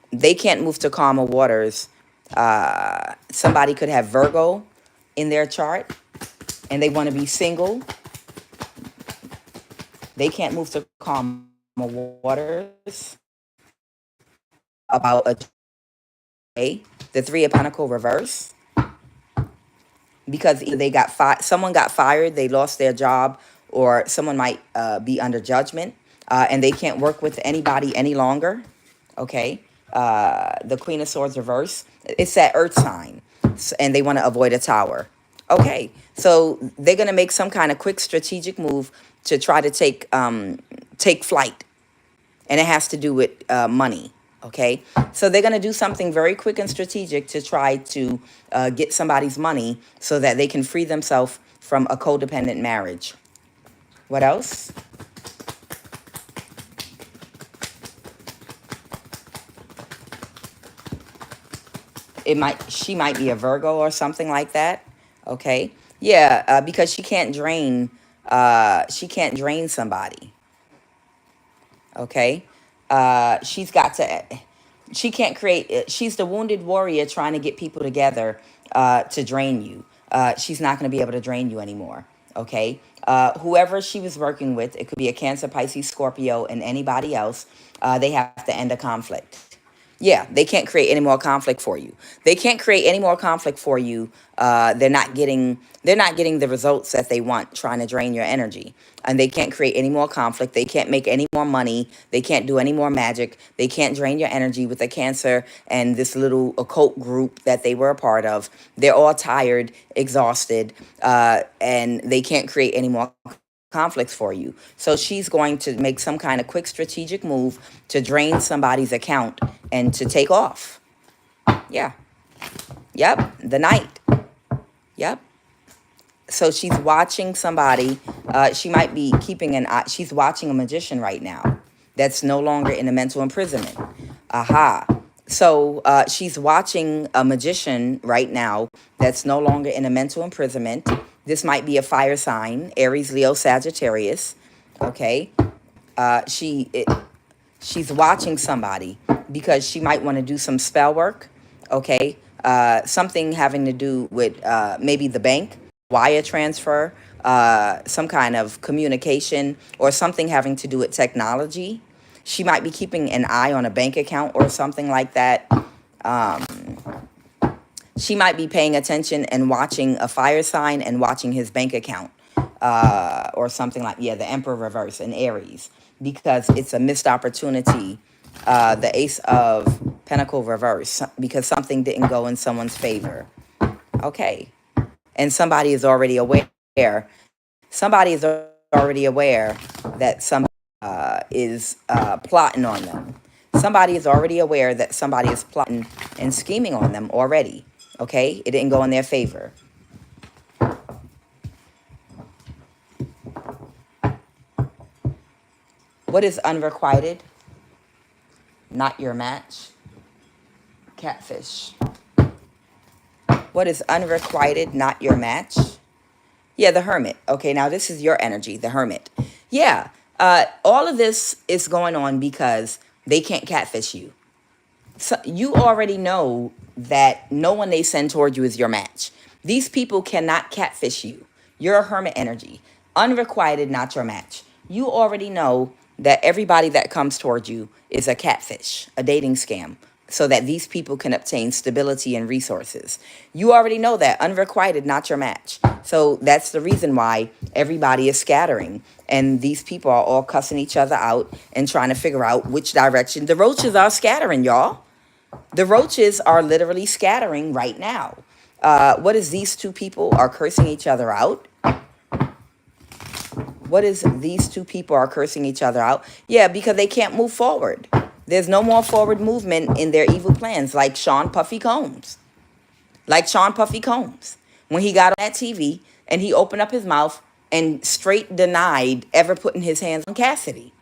they can't move to calmer waters. Somebody could have Virgo in their chart and they want to be single. They can't move to calmer waters. About the Three of Pentacles reverse, because either they someone got fired, they lost their job, or someone might be under judgment and they can't work with anybody any longer. Okay. The Queen of Swords reverse, it's that earth sign, and they want to avoid a tower. Okay, so they're going to make some kind of quick strategic move to try to take flight, and it has to do with money. Okay, so they're going to do something very quick and strategic to try to get somebody's money so that they can free themselves from a codependent marriage. What else? She might be a Virgo or something like that. Okay. Yeah, because she can't drain somebody. Okay. She's got to, she can't create, she's the wounded warrior trying to get people together to drain you. She's not going to be able to drain you anymore. Okay. Whoever she was working with, it could be a Cancer, Pisces, Scorpio, and anybody else, they have to end a conflict. Yeah, they can't create any more conflict for you. They can't create any more conflict for you. They're not getting the results that they want, trying to drain your energy. And they can't create any more conflict. They can't make any more money. They can't do any more magic. They can't drain your energy with the Cancer and this little occult group that they were a part of. They're all tired, exhausted, and they can't create any more conflicts for you. So she's going to make some kind of quick strategic move to drain somebody's account and to take off. Yeah. Yep. The Knight. Yep. So she's watching somebody. She might be keeping an eye. She's watching a magician right now that's no longer in a mental imprisonment. Aha. So she's watching a magician right now that's no longer in a mental imprisonment. This might be a fire sign, Aries, Leo, Sagittarius. Okay. She's watching somebody because she might want to do some spell work. Okay. Something having to do with maybe the bank, wire transfer, some kind of communication, or something having to do with technology. She might be keeping an eye on a bank account or something like that. She might be paying attention and watching a fire sign and watching his bank account, or something like, yeah, the Emperor reverse in Aries, because it's a missed opportunity. The Ace of Pentacle reverse, because something didn't go in someone's favor. Okay. And somebody is already aware. Somebody is already aware that somebody is plotting on them. Somebody is already aware that somebody is plotting and scheming on them already. Okay? It didn't go in their favor. What is unrequited? Not your match. Catfish. What is unrequited? Not your match. Yeah, the Hermit. Okay, now this is your energy, the Hermit. Yeah, all of this is going on because they can't catfish you. So you already know that no one they send toward you is your match. These people cannot catfish you. You're a Hermit energy. Unrequited, not your match. You already know that everybody that comes toward you is a catfish, a dating scam, so that these people can obtain stability and resources. You already know that. Unrequited, not your match. So that's the reason why everybody is scattering. And these people are all cussing each other out and trying to figure out which direction. The roaches are scattering, y'all. The roaches are literally scattering right now. What is these two people are cursing each other out? What is these two people are cursing each other out? Yeah, because they can't move forward. There's no more forward movement in their evil plans, like Sean Puffy Combs. Like Sean Puffy Combs. When he got on that TV and he opened up his mouth and straight denied ever putting his hands on Cassidy.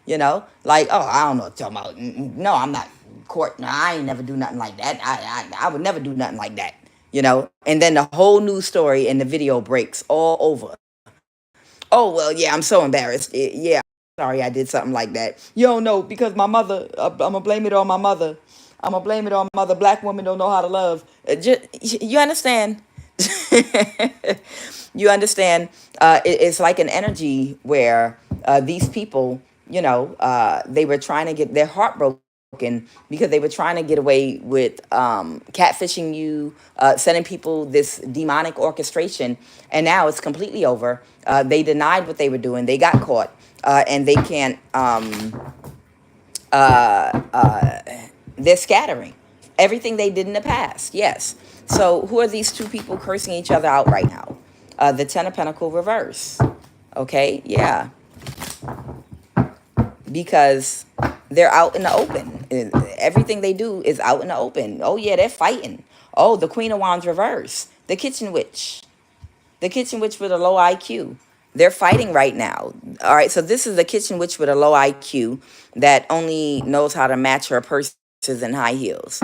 You know, like, oh, I don't know what you're talking about. No, I'm not court. No, I ain't never do nothing like that. I would never do nothing like that. You know, and then the whole news story and the video breaks all over. Oh, well, yeah, I'm so embarrassed. Yeah, sorry I did something like that. You don't know, because my mother, I'm going to blame it on my mother. I'm going to blame it on my mother. Black women don't know how to love. You understand? You understand? It's like an energy where these people, you know, they were trying to get their heart broken because they were trying to get away with catfishing you, sending people this demonic orchestration, and now it's completely over. They denied what they were doing. They got caught, and they can't. They're scattering everything they did in the past. Yes. So who are these two people cursing each other out right now? The Ten of Pentacles reverse. Okay. Yeah. Because they're out in the open. Everything they do is out in the open. Oh, yeah, they're fighting. Oh, the Queen of Wands reverse. The Kitchen Witch. The Kitchen Witch with a low IQ. They're fighting right now. All right, so this is the Kitchen Witch with a low IQ that only knows how to match her purses and high heels.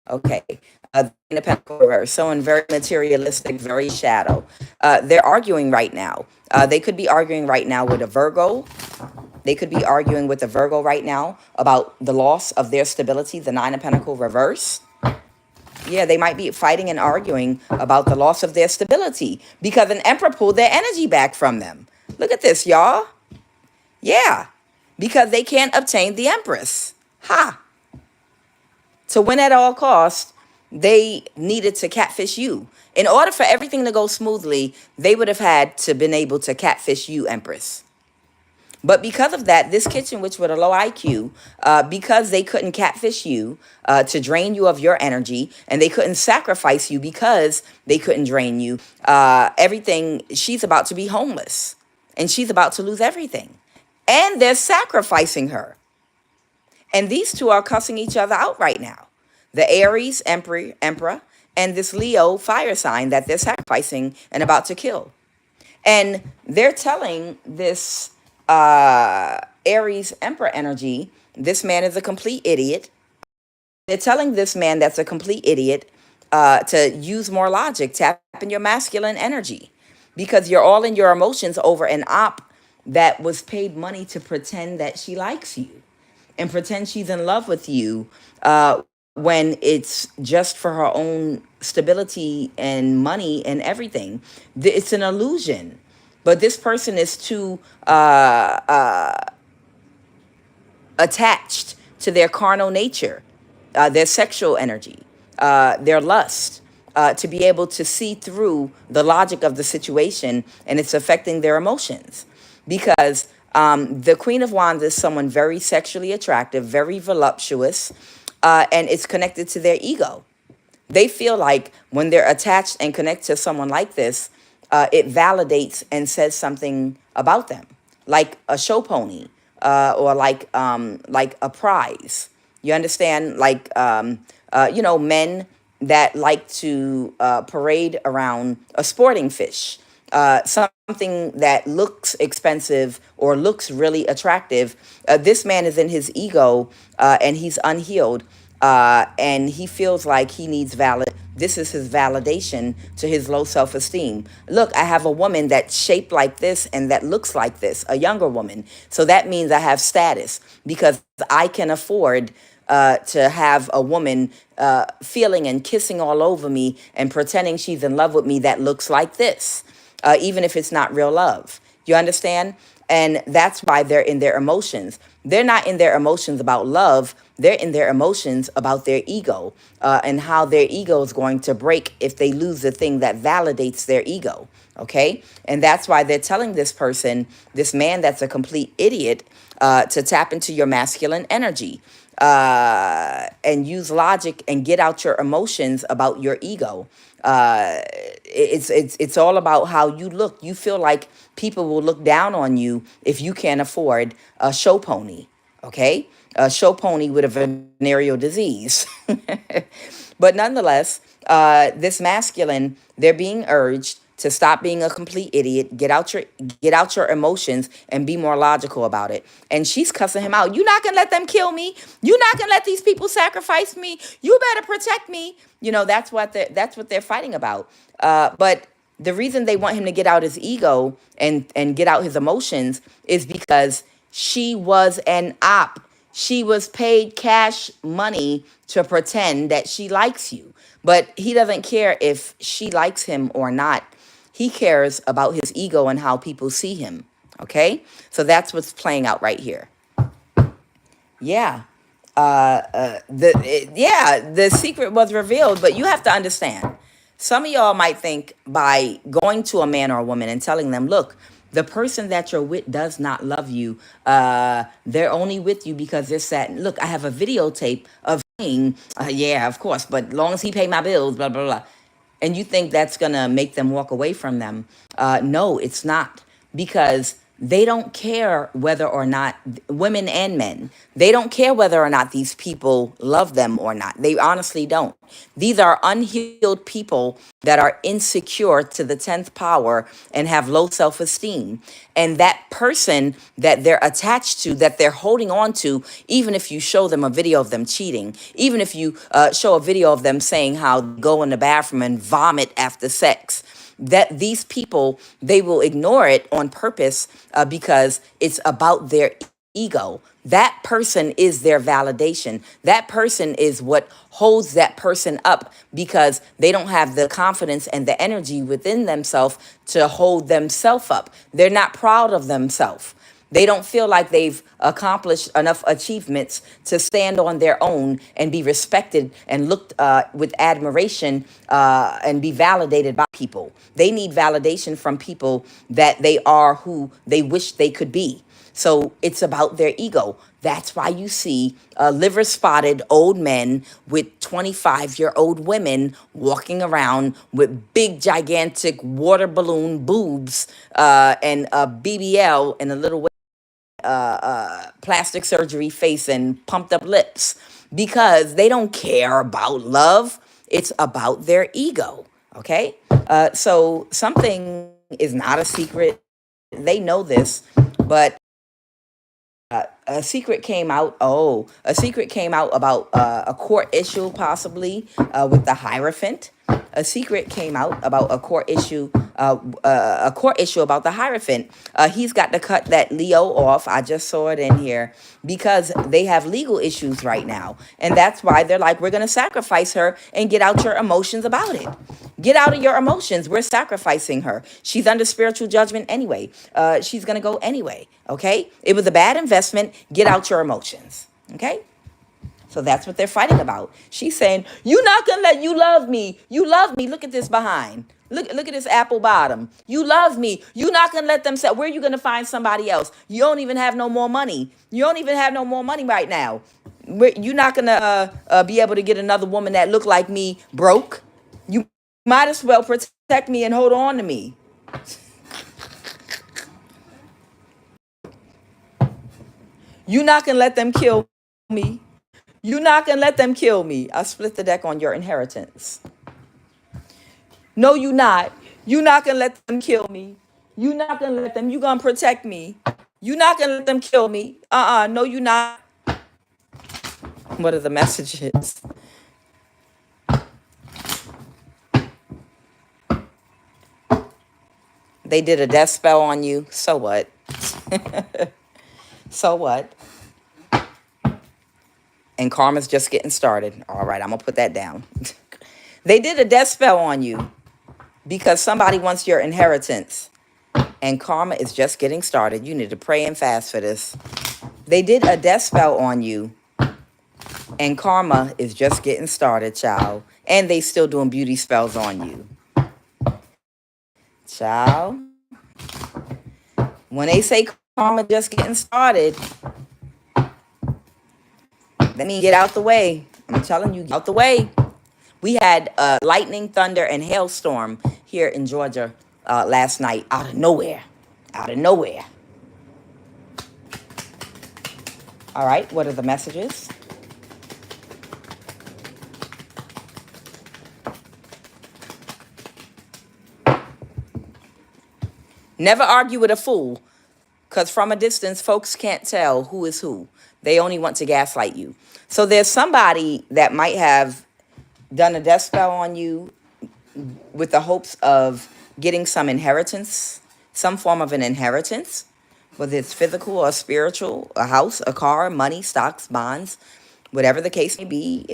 Okay. The Pentacle reverse, someone very materialistic, very shadow. They're arguing right now. They could be arguing right now with a Virgo. They could be arguing with a Virgo right now about the loss of their stability, the Nine of Pentacle reverse. Yeah, they might be fighting and arguing about the loss of their stability because an Emperor pulled their energy back from them. Look at this, y'all. Yeah, because they can't obtain the Empress. Ha! To win at all costs, they needed to catfish you. In order for everything to go smoothly, they would have had to been able to catfish you, Empress. But because of that, this kitchen witch with a low IQ, because they couldn't catfish you to drain you of your energy, and they couldn't sacrifice you because they couldn't drain you, everything, she's about to be homeless. And she's about to lose everything. And they're sacrificing her. And these two are cussing each other out right now. The Aries Emperor and this Leo fire sign that they're sacrificing and about to kill. And they're telling this Aries Emperor energy, this man is a complete idiot. They're telling this man that's a complete idiot to use more logic, tap in your masculine energy, because you're all in your emotions over an op that was paid money to pretend that she likes you and pretend she's in love with you when it's just for her own stability and money and everything. It's an illusion. But this person is too attached to their carnal nature, their sexual energy, their lust, to be able to see through the logic of the situation, and it's affecting their emotions. Because the Queen of Wands is someone very sexually attractive, very voluptuous, and it's connected to their ego. They feel like when they're attached and connected to someone like this, it validates and says something about them, like a show pony, or like a prize. You understand? Like men that like to parade around a sporting fish, something that looks expensive or looks really attractive. This man is in his ego, and he's unhealed, and he feels like he needs this is his validation to his low self-esteem. Look, I have a woman that's shaped like this and that looks like this, a younger woman. So that means I have status because I can afford to have a woman feeling and kissing all over me and pretending she's in love with me that looks like this, even if it's not real love. You understand? And that's why they're in their emotions. They're not in their emotions about love. They're in their emotions about their ego, and how their ego is going to break if they lose the thing that validates their ego. Okay? And that's why they're telling this person, this man that's a complete idiot, to tap into your masculine energy, and use logic and get out your emotions about your ego. It's all about how you look. You feel like people will look down on you if you can't afford a show pony, okay? A show pony with a venereal disease. But nonetheless, this masculine, they're being urged to stop being a complete idiot, get out your emotions and be more logical about it. And she's cussing him out. You're not going to let them kill me. You're not going to let these people sacrifice me. You better protect me. You know, that's what they're fighting about. But the reason they want him to get out his ego and get out his emotions is because she was an op. She was paid cash money to pretend that she likes you. But he doesn't care if she likes him or not. He cares about his ego and how people see him. Okay? So that's what's playing out right here. Yeah. The secret was revealed, but you have to understand. Some of y'all might think by going to a man or a woman and telling them, look, the person that you're with does not love you. They're only with you because they're sad. Look, I have a videotape of saying, yeah, of course, but long as he pay my bills, blah, blah, blah. And you think that's going to make them walk away from them. No, it's not. Because they don't care whether or not, women and men, they don't care whether or not these people love them or not. They honestly don't. These are unhealed people that are insecure to the 10th power and have low self-esteem. And that person that they're attached to, that they're holding on to, even if you show them a video of them cheating, even if you show a video of them saying how they go in the bathroom and vomit after sex, that these people, they will ignore it on purpose because it's about their ego. That person is their validation. That person is what holds that person up, because they don't have the confidence and the energy within themselves to hold themselves up. They're not proud of themselves. They don't feel like they've accomplished enough achievements to stand on their own and be respected and looked with admiration and be validated by people. They need validation from people that they are who they wish they could be. So it's about their ego. That's why you see liver spotted old men with 25-year-old women walking around with big, gigantic water balloon boobs and a BBL and a little plastic surgery face and pumped up lips, because they don't care about love. It's about their ego. Okay. So something is not a secret. They know this, but a secret came out. Oh, a secret came out about a court issue, possibly with the Hierophant. A secret came out about a court issue about the Hierophant. He's got to cut that Leo off. I just saw it in here, because they have legal issues right now, and that's why they're like, we're gonna sacrifice her and get out your emotions about it. Get out of your emotions. We're sacrificing her. She's under spiritual judgment anyway. She's gonna go anyway. Okay, it was a bad investment. Get out your emotions. Okay. So that's what they're fighting about. She's saying, "You not gonna let you love me. You love me. Look at this behind. Look at this apple bottom. You love me. You not gonna let them say, where are you gonna find somebody else? You don't even have no more money. You don't even have no more money right now. You're not gonna be able to get another woman that look like me broke. You might as well protect me and hold on to me." You're not gonna let them kill me. You're not gonna let them kill me. I split the deck on your inheritance. No, you not. You're not gonna let them kill me. You're not gonna let them. You gonna protect me. You're not gonna let them kill me. No, you not. What are the messages? They did a death spell on you. So what? So what? And karma's just getting started. All right, I'm gonna put that down. They did a death spell on you because somebody wants your inheritance, and karma is just getting started. You need to pray and fast for this. They did a death spell on you, and karma is just getting started, child. And they still doing beauty spells on you, child. When they say karma just getting started, let me get out the way. I'm telling you, get out the way. We had lightning, thunder, and hailstorm here in Georgia last night, out of nowhere. Out of nowhere. All right, what are the messages? Never argue with a fool, because from a distance, folks can't tell who is who. They only want to gaslight you. So there's somebody that might have done a death spell on you with the hopes of getting some inheritance, some form of an inheritance, whether it's physical or spiritual, a house, a car, money, stocks, bonds, whatever the case may be,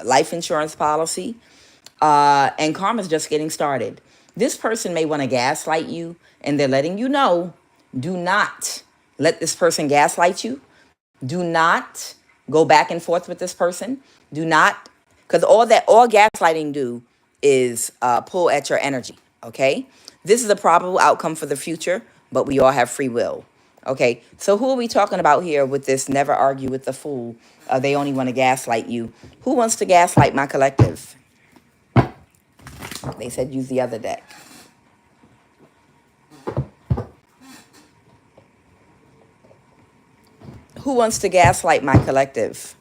life insurance policy. And karma's just getting started. This person may want to gaslight you, and they're letting you know, do not let this person gaslight you. Do not go back and forth with this person. Do not, because all gaslighting do is pull at your energy, okay? This is a probable outcome for the future, but we all have free will, okay? So who are we talking about here with this never argue with the fool? They only want to gaslight you. Who wants to gaslight my collective? They said use the other deck. Who wants to gaslight my collective?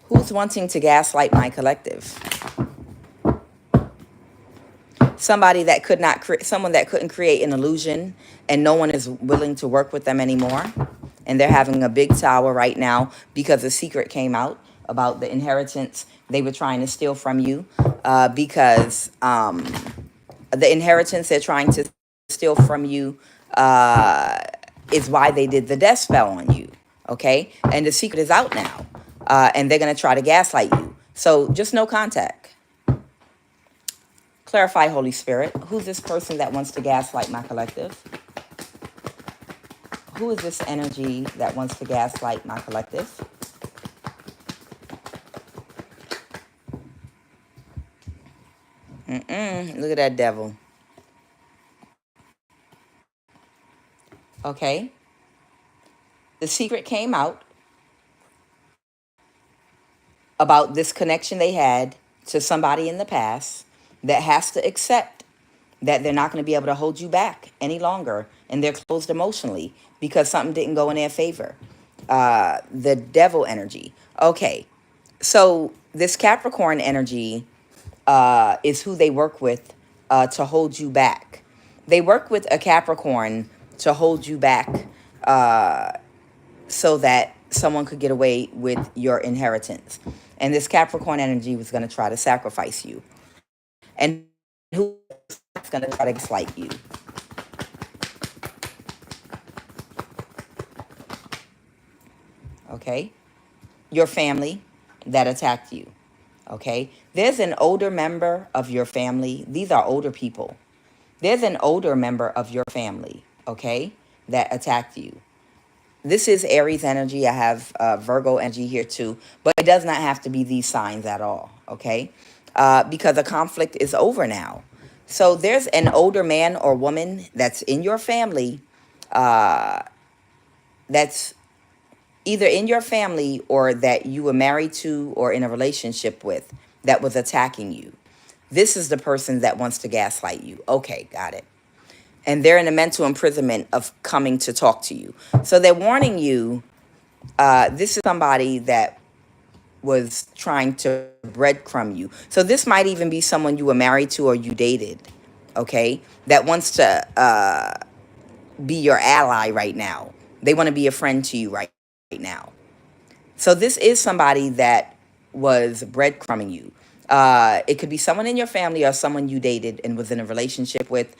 Who's wanting to gaslight my collective? Somebody that could not create, someone that couldn't create an illusion, and no one is willing to work with them anymore. And they're having a big tower right now because a secret came out about the inheritance they were trying to steal from you, because the inheritance they're trying to steal from you is why they did the death spell on you. Okay? And the secret is out now. And they're going to try to gaslight you. So just no contact. Clarify, Holy Spirit. Who's this person that wants to gaslight my collective? Who is this energy that wants to gaslight my collective? Look at that devil. Okay. The secret came out about this connection they had to somebody in the past that has to accept that they're not going to be able to hold you back any longer, and they're closed emotionally because something didn't go in their favor. The devil energy. Okay, so this Capricorn energy is who they work with to hold you back. They work with a Capricorn to hold you back so that someone could get away with your inheritance. And this Capricorn energy was going to try to sacrifice you. And who's going to try to gaslight you? Okay? Your family that attacked you. Okay? There's an older member of your family. These are older people. There's an older member of your family, okay, that attacked you. This is Aries energy. I have Virgo energy here too, but it does not have to be these signs at all, okay? Because the conflict is over now. So there's an older man or woman that's in your family, that's either in your family or that you were married to or in a relationship with, that was attacking you. This is the person that wants to gaslight you. Okay, got it. And they're in a mental imprisonment of coming to talk to you. So they're warning you, this is somebody that was trying to breadcrumb you. So this might even be someone you were married to or you dated, okay, that wants to be your ally right now. They want to be a friend to you right now. So this is somebody that was breadcrumbing you. It could be someone in your family or someone you dated and was in a relationship with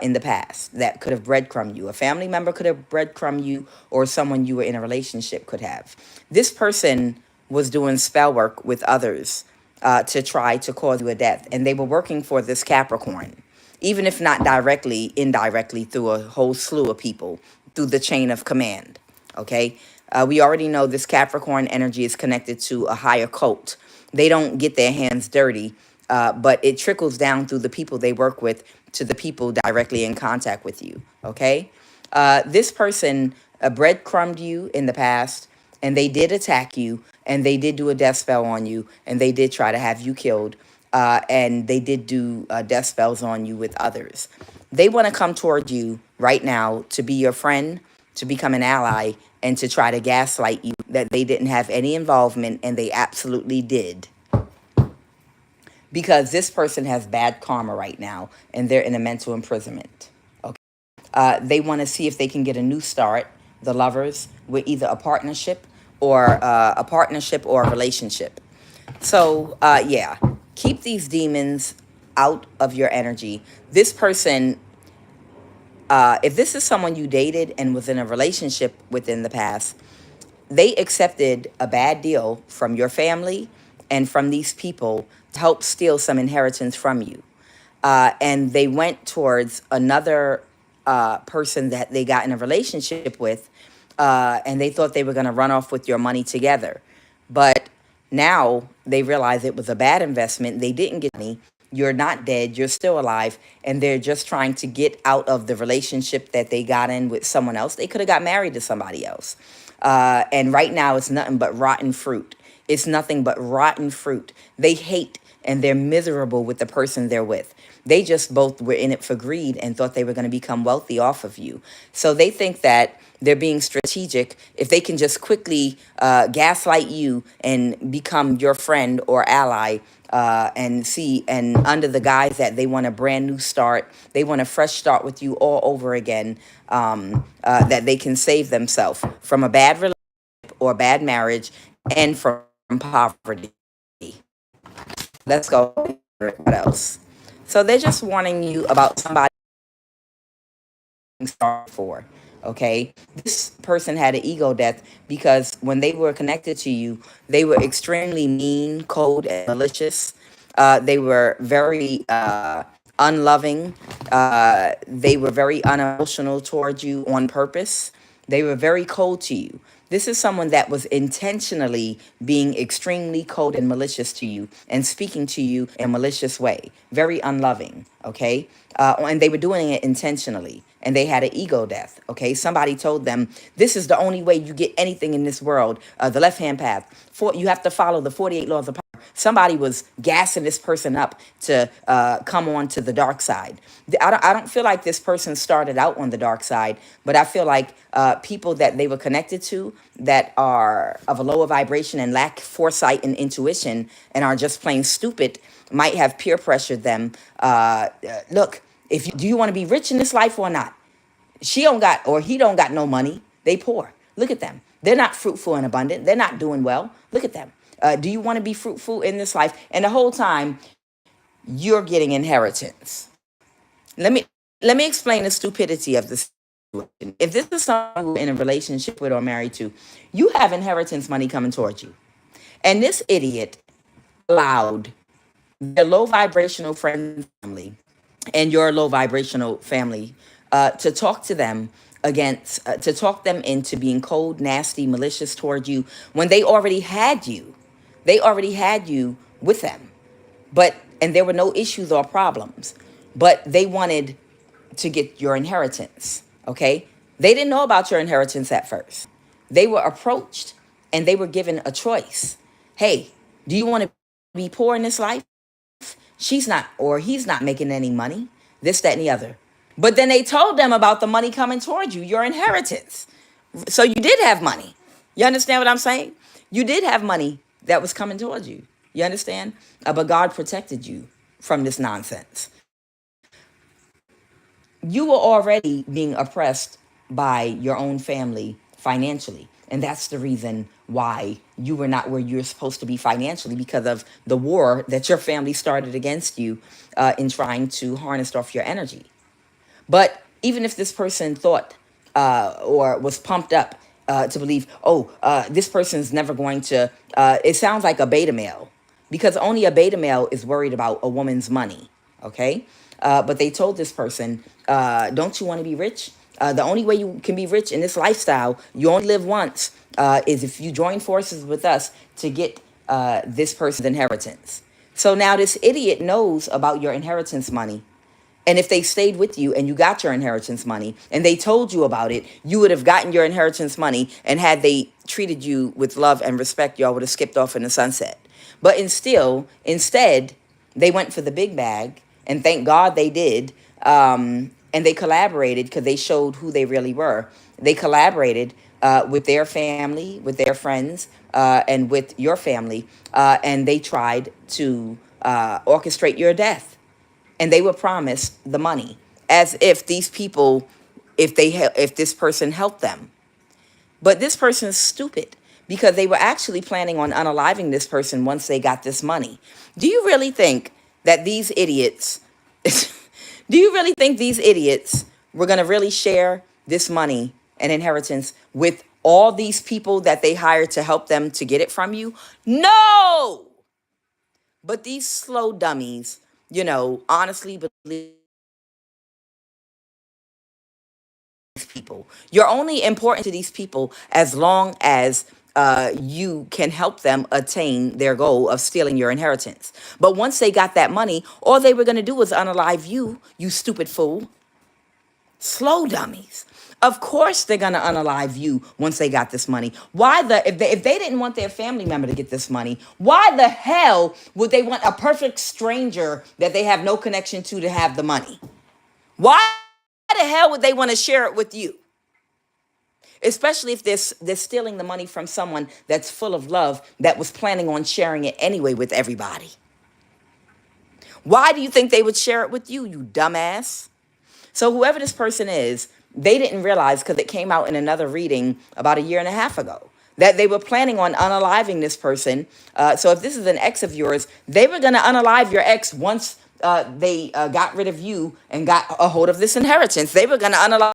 in the past that could have breadcrumbed you. A family member could have breadcrumbed you, or someone you were in a relationship could have. This person was doing spell work with others to try to cause you a death. And they were working for this Capricorn, even if not directly, indirectly through a whole slew of people, through the chain of command. Okay? We already know this Capricorn energy is connected to a higher cult. They don't get their hands dirty, but it trickles down through the people they work with to the people directly in contact with you, okay? This person breadcrumbed you in the past, and they did attack you, and they did do a death spell on you, and they did try to have you killed, and they did do death spells on you with others. They want to come toward you right now to be your friend, to become an ally, and to try to gaslight you that they didn't have any involvement, and they absolutely did. Because this person has bad karma right now, and they're in a mental imprisonment. Okay, they want to see if they can get a new start, the lovers, with either a partnership or a relationship. So, yeah, keep these demons out of your energy. This person, if this is someone you dated and was in a relationship with in the past, they accepted a bad deal from your family and from these people to help steal some inheritance from you. And they went towards another person that they got in a relationship with, and they thought they were going to run off with your money together. But now they realize it was a bad investment. They didn't get money. You're not dead. You're still alive. And they're just trying to get out of the relationship that they got in with someone else. They could have got married to somebody else. And right now it's nothing but rotten fruit. It's nothing but rotten fruit. They hate and they're miserable with the person they're with. They just both were in it for greed and thought they were going to become wealthy off of you. So they think that they're being strategic if they can just quickly gaslight you and become your friend or ally, and under the guise that they want a brand new start, they want a fresh start with you all over again, that they can save themselves from a bad relationship or a bad marriage and from poverty. Let's go. What else? So they're just warning you about somebody sorry for. Okay, this person had an ego death because when they were connected to you, they were extremely mean, cold, and malicious. They were very unloving. They were very unemotional towards you on purpose. They were very cold to you. This is someone that was intentionally being extremely cold and malicious to you and speaking to you in a malicious way, very unloving, okay? And they were doing it intentionally, and they had an ego death, okay? Somebody told them, this is the only way you get anything in this world, the left-hand path. You have to follow the 48 laws of power. Somebody was gassing this person up to come on to the dark side. I don't feel like this person started out on the dark side, but I feel like people that they were connected to that are of a lower vibration and lack foresight and intuition and are just plain stupid might have peer pressured them. Look, do you want to be rich in this life or not? She don't got, or he don't got no money. They poor. Look at them. They're not fruitful and abundant. They're not doing well. Look at them. Do you want to be fruitful in this life? And the whole time you're getting inheritance. Let me explain the stupidity of this situation. If this is someone you're in a relationship with or married to, you have inheritance money coming towards you. And this idiot allowed their low vibrational friend family and your low vibrational family to talk to them to talk them into being cold, nasty, malicious toward you when they already had you. They already had you with them. And there were no issues or problems, but they wanted to get your inheritance, okay? They didn't know about your inheritance at first. They were approached and they were given a choice. Hey, do you want to be poor in this life? She's not, or he's not making any money, this, that, and the other. But then they told them about the money coming towards you, your inheritance. So you did have money. You understand what I'm saying? You did have money that was coming towards you. You understand? But God protected you from this nonsense. You were already being oppressed by your own family financially. And that's the reason why you were not where you're supposed to be financially, because of the war that your family started against you in trying to harness off your energy. But even if this person thought or was pumped up to believe, this person's never going to, it sounds like a beta male, because only a beta male is worried about a woman's money, okay? But they told this person, don't you want to be rich? The only way you can be rich in this lifestyle, you only live once, is if you join forces with us to get this person's inheritance. So now this idiot knows about your inheritance money. And if they stayed with you and you got your inheritance money and they told you about it, you would have gotten your inheritance money. And had they treated you with love and respect, y'all would have skipped off in the sunset. But instead, they went for the big bag. And thank God they did. And they collaborated because they showed who they really were. They collaborated with their family, with their friends, and with your family. And they tried to orchestrate your death. And they were promised the money as if these people, if this person helped them. But this person is stupid because they were actually planning on unaliving this person once they got this money. Do you really think that these idiots, were going to really share this money and inheritance with all these people that they hired to help them to get it from you? No! But these slow dummies, honestly believe these people. You're only important to these people as long as you can help them attain their goal of stealing your inheritance. But once they got that money, all they were going to do was unalive you, you stupid fool. Slow dummies. Of course they're gonna unalive you once they got this money. If they didn't want their family member to get this money, why the hell would they want a perfect stranger that they have no connection to have the money? Why the hell would they want to share it with you? Especially if they're stealing the money from someone that's full of love that was planning on sharing it anyway with everybody. Why do you think they would share it with you, you dumbass? So whoever this person is, they didn't realize, because it came out in another reading about a year and a half ago, that they were planning on unaliving this person. So if this is an ex of yours, they were going to unalive your ex once they got rid of you and got a hold of this inheritance. They were going to unalive